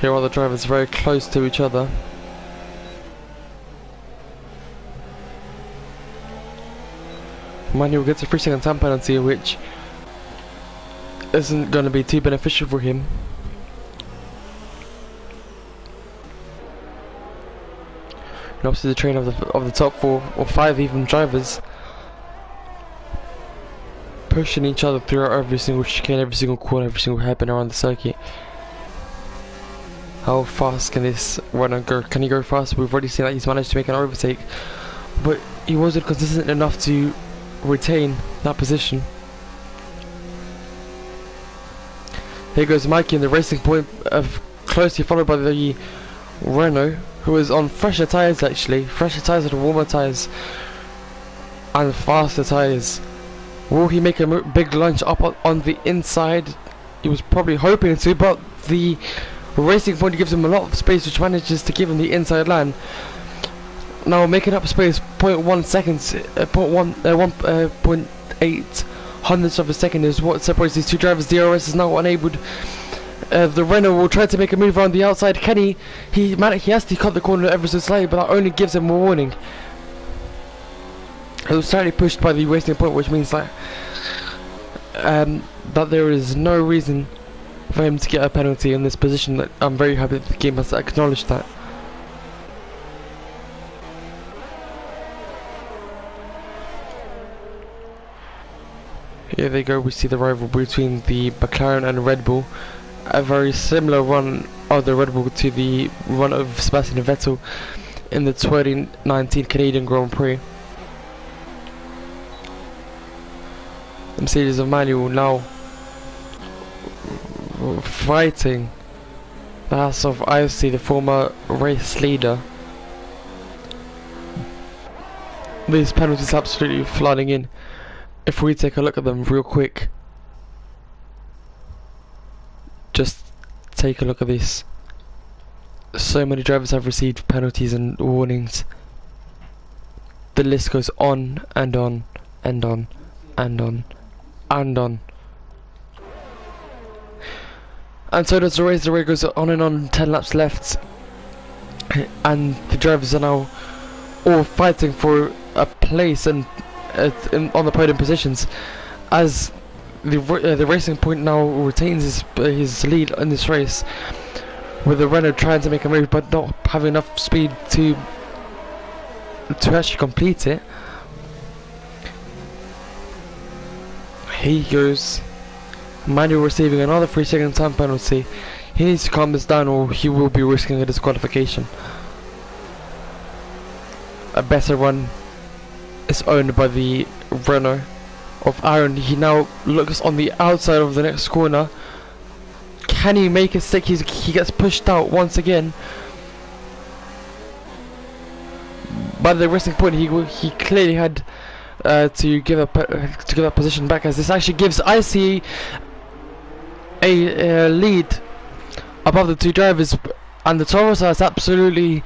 Here are the drivers very close to each other. Manuel gets a 3-second time penalty, which isn't going to be too beneficial for him. And obviously the train of the top 4 or 5 even drivers pushing each other throughout every single chicane, every single corner, every single hairpin around the circuit. How fast can this runner go? Can he go fast? We've already seen that he's managed to make an overtake, but he wasn't consistent enough to retain that position. Here goes Mikey in the Racing Point, closely followed by the Renault, who is on fresher tyres actually. Fresher tyres and warmer tyres and faster tyres. Will he make a big lunge up on the inside? He was probably hoping to, but the Racing Point gives him a lot of space, which manages to give him the inside line. now making up space 0.1 seconds, 1.8 hundredths of a second is what separates these two drivers. DRS is now enabled. The Renault will try to make a move around the outside. Kenny, he has to cut the corner ever so slightly, but that only gives him a warning. He was slightly pushed by the wasting point, which means that there is no reason for him to get a penalty in this position. I'm very happy that the game has acknowledged that. Here they go, we see the rivalry between the McLaren and Red Bull. A very similar run of the Red Bull to the run of Sebastian Vettel in the 2019 Canadian Grand Prix. The Mercedes of Manuel now fighting the house of IOC, the former race leader. These penalties absolutely flooding in. If we take a look at them real quick, just take a look at this. So many drivers have received penalties and warnings. The list goes on and on and on and on and on. And so does the race. The race goes on and on. 10 laps left, and the drivers are now all fighting for a place and on the podium positions, as the Racing Point now retains his lead in this race, with the Renault trying to make a move but not having enough speed to actually complete it. Here he goes. Manuel receiving another 3-second time penalty. He needs to calm this down or he will be risking a disqualification. A better run is owned by the Renault of Aaron. He now looks on the outside of the next corner. Can he make a stick? He gets pushed out once again by the Racing Point. He clearly had to give that position back, as this actually gives IC a lead above the two drivers, and the Taurus has absolutely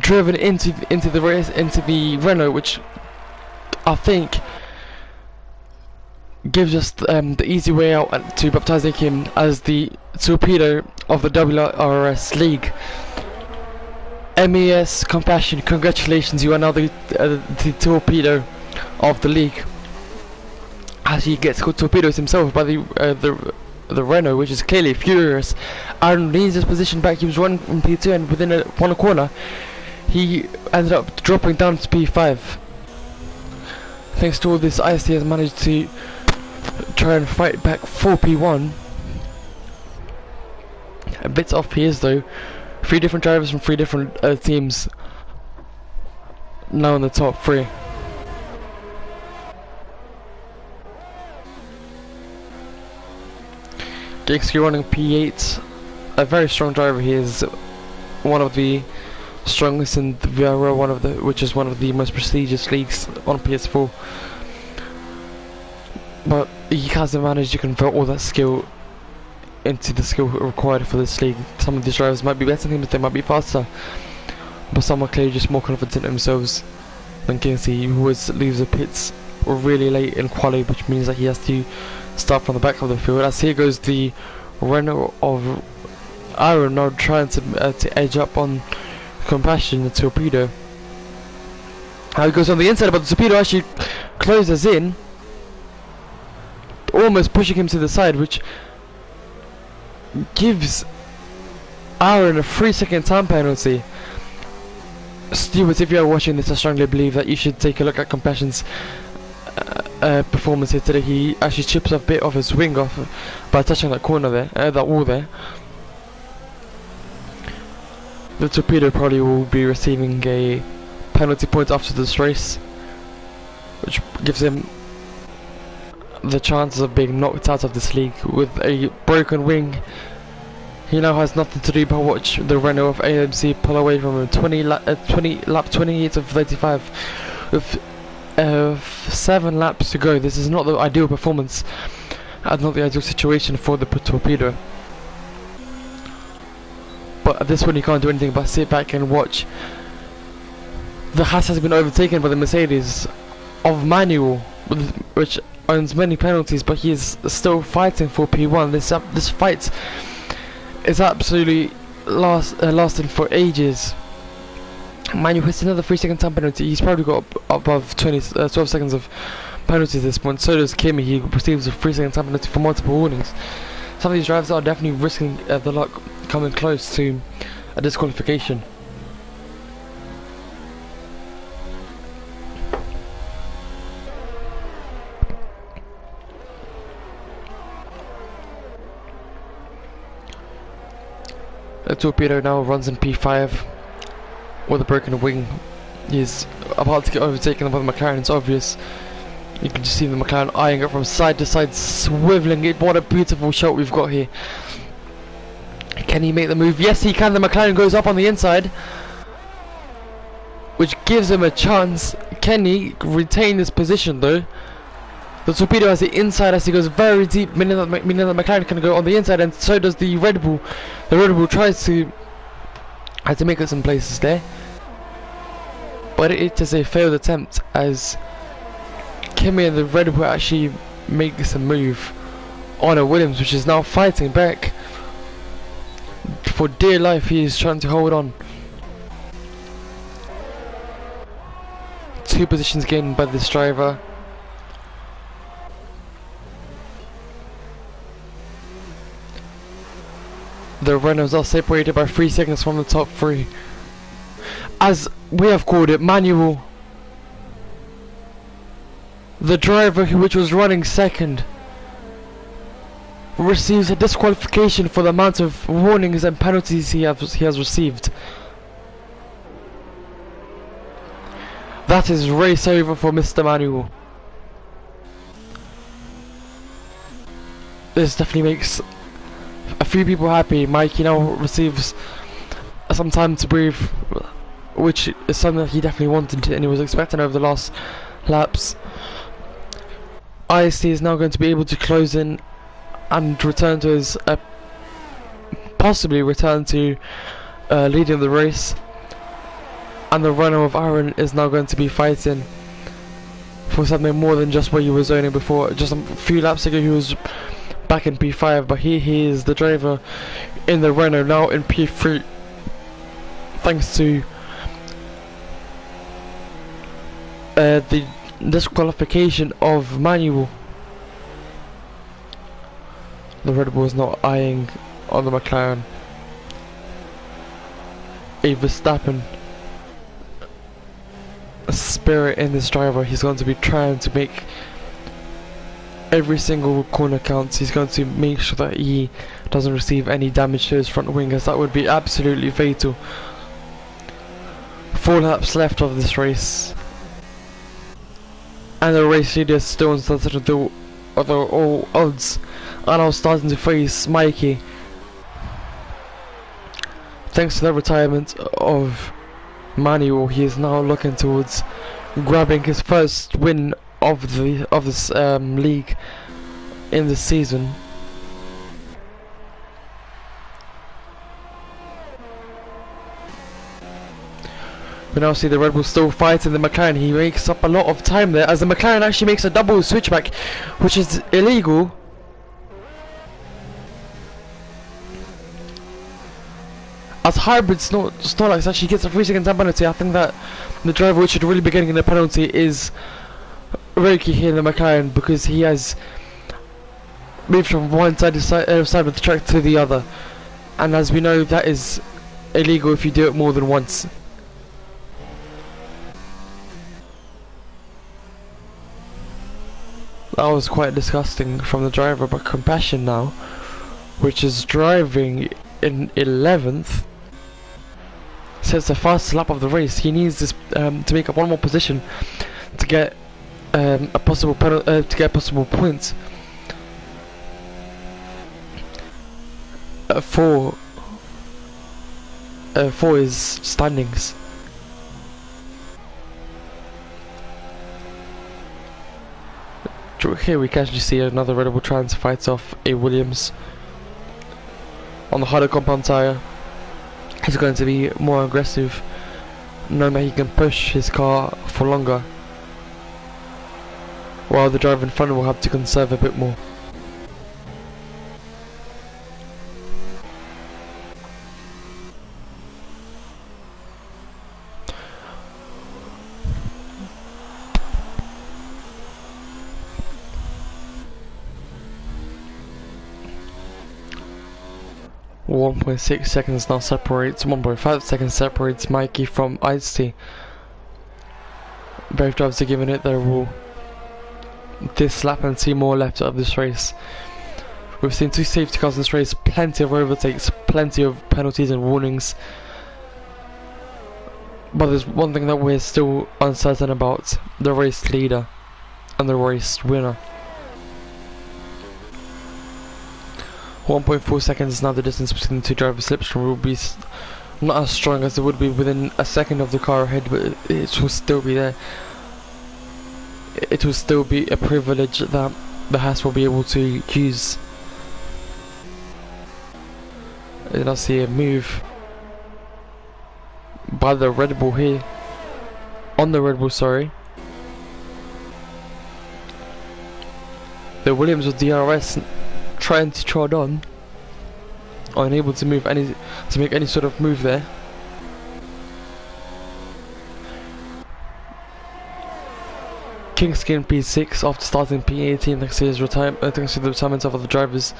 driven into the race, into the Renault, which I think gives us the easy way out to baptizing him as the torpedo of the WRS League. MES Compassion, congratulations, you are now the torpedo of the league, as he gets called torpedoes himself by the Renault, which is clearly furious. Aaron needs his position back. He was running from P2, and within one corner he ended up dropping down to P5. Thanks to all this, IST has managed to try and fight back for P1. A bit off PS though. 3 different drivers from 3 different teams now in the top 3. Giggsky running P8, a very strong driver. He is one of the strongest in the VRL, which is one of the most prestigious leagues on PS4. But he hasn't managed to convert all that skill into the skill required for this league. Some of these drivers might be better than him, they might be faster, but some are clearly just more confident in themselves than Giggsky, who leaves the pits really late in quali, which means that he has to start from the back of the field. As here goes the Renault of Aaron, now trying to edge up on Compassion, the torpedo. Now he goes on the inside, but the torpedo actually closes in, almost pushing him to the side, which gives Aaron a 3-second time penalty. Stewards, if you are watching this, I strongly believe that you should take a look at Compassion's performance here today. He actually chips a bit of his wing off by touching that corner there, that wall there. The torpedo probably will be receiving a penalty point after this race, which gives him the chances of being knocked out of this league. With a broken wing, he now has nothing to do but watch the Renault of AMC pull away from him. Lap 28 of 35 with 7 laps to go. This is not the ideal performance and not the ideal situation for the torpedo, but at this point you can't do anything but sit back and watch the Haas has been overtaken by the Mercedes of Manuel, which owns many penalties, but he is still fighting for P1. This fight is absolutely lasting for ages. Manuel hits another 3-second time penalty. He's probably got above 12 seconds of penalties at this point. So does Kimi. He receives a 3-second time penalty for multiple warnings. Some of these drivers are definitely risking the luck coming close to a disqualification. A Torpedo now runs in P5 with a broken wing. He's about to get overtaken by the McLaren. It's obvious. You can just see the McLaren eyeing it from side to side, swiveling it. What a beautiful shot we've got here. Can he make the move? Yes, he can. The McLaren goes up on the inside, which gives him a chance. Can he retain this position though? The Torpedo has the inside as he goes very deep, meaning that McLaren can go on the inside, and so does the Red Bull. The Red Bull tries to make it some places there, but it is a failed attempt as Kimi and the Red Bull actually makes a move on a Williams, which is now fighting back for dear life. He is trying to hold on. 2 positions gained by this driver. The Renaults are separated by 3 seconds from the top 3. As we have called it, Manuel, the driver which was running second, receives a disqualification for the amount of warnings and penalties he has received. That is race over for Mr. Manuel. This definitely makes a few people happy. Mikey now receives some time to breathe, which is something that he definitely wanted and he was expecting over the last laps. IST is now going to be able to close in and return to his possibly return to leading the race, and the runner of Aaron is now going to be fighting for something more than just where he was zoning before. Just a few laps ago he was back in P5, but he is the driver in the Renault now in P3 thanks to the disqualification of Manuel. The Red Bull is not eyeing on the McLaren. A Verstappen spirit in this driver. He's going to be trying to make every single corner counts. He's going to make sure that he doesn't receive any damage to his front wing, as that would be absolutely fatal. 4 laps left of this race, and the race leader is still uncertain, although all odds are now starting to face Mikey. Thanks to the retirement of Manuel, he is now looking towards grabbing his first win of this league in this season. We now see the Red Bull still fighting the McLaren. He makes up a lot of time there as the McLaren actually makes a double switchback, which is illegal. As hybrids, it's not like actually gets a 3-second time penalty. I think that the driver which should really be getting the penalty is Roki here in the McLaren, because he has moved from one side of the track to the other, and as we know, that is illegal if you do it more than once. That was quite disgusting from the driver, but Compassion now, which is driving in 11th, sets the fastest lap of the race. He needs this to make up one more position to get a possible points for his standings. Here we can actually see another Red Bull trying to fight off a Williams on the harder compound tyre. He's going to be more aggressive knowing that he can push his car for longer, while the driver in front will have to conserve a bit more. .6 seconds now separates, 1.5 seconds separates Mikey from Ice-T. Both drivers are giving it their all this lap and 2 more left of this race. We've seen 2 safety cars in this race, plenty of overtakes, plenty of penalties and warnings. But there's one thing that we're still uncertain about: the race leader and the race winner. 1.4 seconds is now the distance between the 2 drivers. Slipstream will be not as strong as it would be within a second of the car ahead, but it will still be there. It will still be a privilege that the Haas will be able to use. And I see a move by the Red Bull here. On the Red Bull, sorry. The Williams with DRS trying to trod on, unable to make any sort of move there. Kingskin P6 after starting P18 thanks to the retirement of other drivers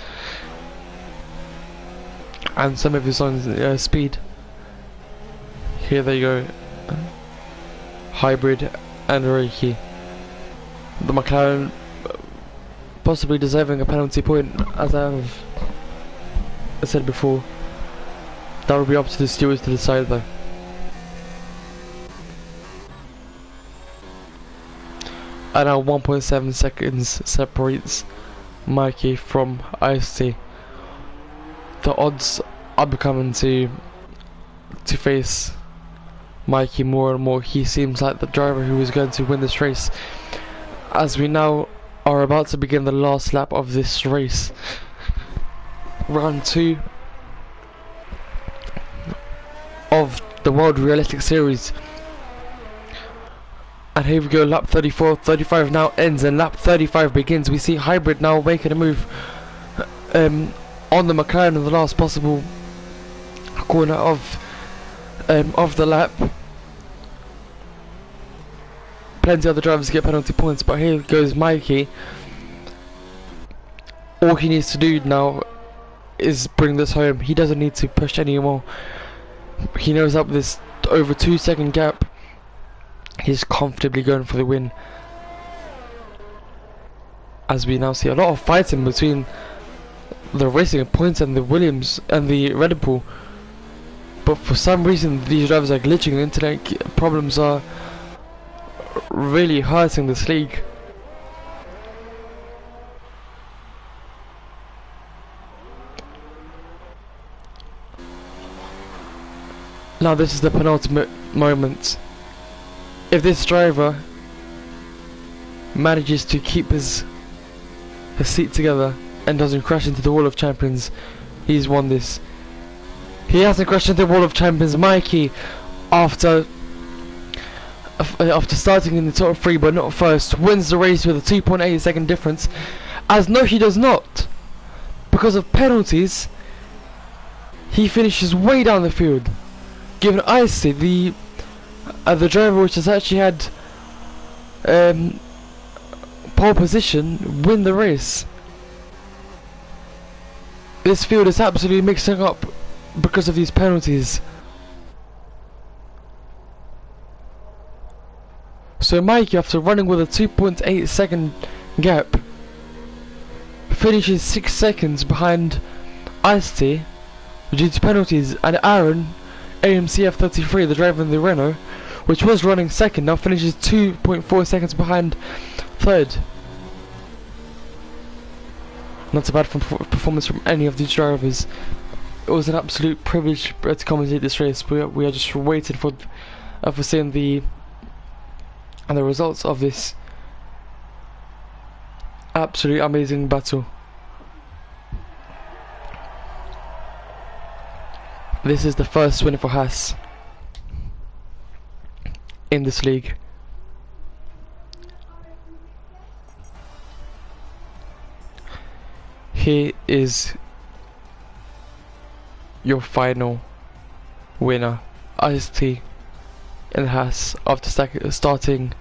and some of his own speed. Here they go, Hybrid and Reiki. The McLaren possibly deserving a penalty point, as I said before. That will be up to the stewards to decide though. And now 1.7 seconds separates Mikey from Ice-T. The odds are becoming to face Mikey more and more. He seems like the driver who is going to win this race, as we now are about to begin the last lap of this race. Round 2 of the World Realistic Series. And here we go, lap 34, 35 now ends and lap 35 begins. We see Hybrid now making a move on the McLaren in the last possible corner of the lap. Plenty of other drivers get penalty points, but here goes Mikey. All he needs to do now is bring this home. He doesn't need to push anymore. He knows that with this over 2 second gap, he's comfortably going for the win. As we now see a lot of fighting between the Racing Points and the Williams and the Red Bull, but for some reason these drivers are glitching. The internet problems are really hurting this league. Now this is the penultimate moment. If this driver manages to keep his seat together and doesn't crash into the Wall of Champions, he's won this. He hasn't crashed into the Wall of Champions. Mikey, after starting in the top 3 but not first, wins the race with a 2.8 second difference. As no, he does not. Because of penalties, he finishes way down the field, giving Ice-T, the driver which has actually had pole position, win the race. This field is absolutely mixing up because of these penalties. So Mikey, after running with a 2.8 second gap, finishes 6 seconds behind Ice-T due to penalties, and Aaron, AMCF 33, the driver in the Renault, which was running second, now finishes 2.4 seconds behind third. Not a bad performance from any of these drivers. It was an absolute privilege to commentate this race. We are just waiting for seeing the results of this absolutely amazing battle. This is the first win for Haas. in this league. Here is your final winner, IST in Haas, after starting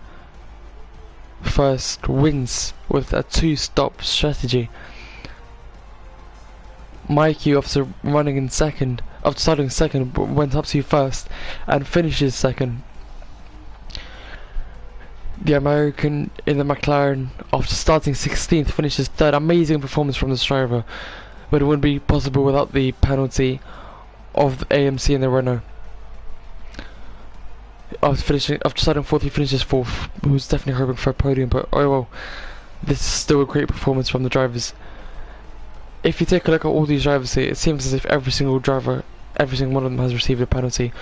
first, wins with a 2-stop strategy. Mikey, after running in second, after starting second, went up to first and finishes second. The American in the McLaren, after starting 16th, finishes third. Amazing performance from this driver, but it wouldn't be possible without the penalty of the AMC in the Renault. After starting fourth, he finishes fourth. He was definitely hoping for a podium, but oh well. This is still a great performance from the drivers. If you take a look at all these drivers here, it seems as if every single one of them has received a penalty,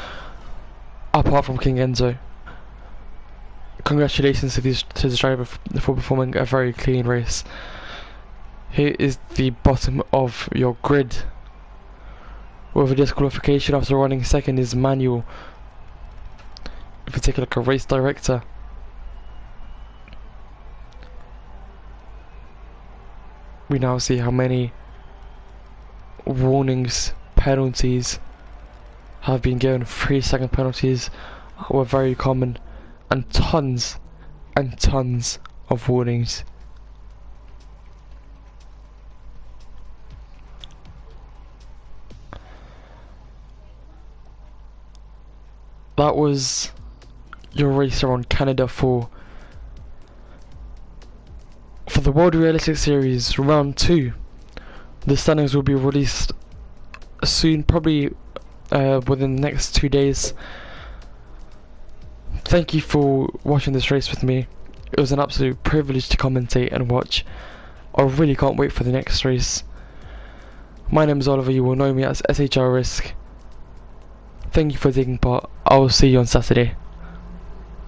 apart from King Enzo. Congratulations to this driver for performing a very clean race. Here is the bottom of your grid. With a disqualification after running second is Manuel. If you take a look at race director, we now see how many warnings, penalties have been given. 3-second penalties were very common, and tons of warnings. That was your race around Canada for the World Realistic Series round 2. The standings will be released soon, probably within the next 2 days. Thank you for watching this race with me. It was an absolute privilege to commentate and watch. I really can't wait for the next race. My name is Oliver, you will know me as SHR Risk. Thank you for taking part. I will see you on Saturday.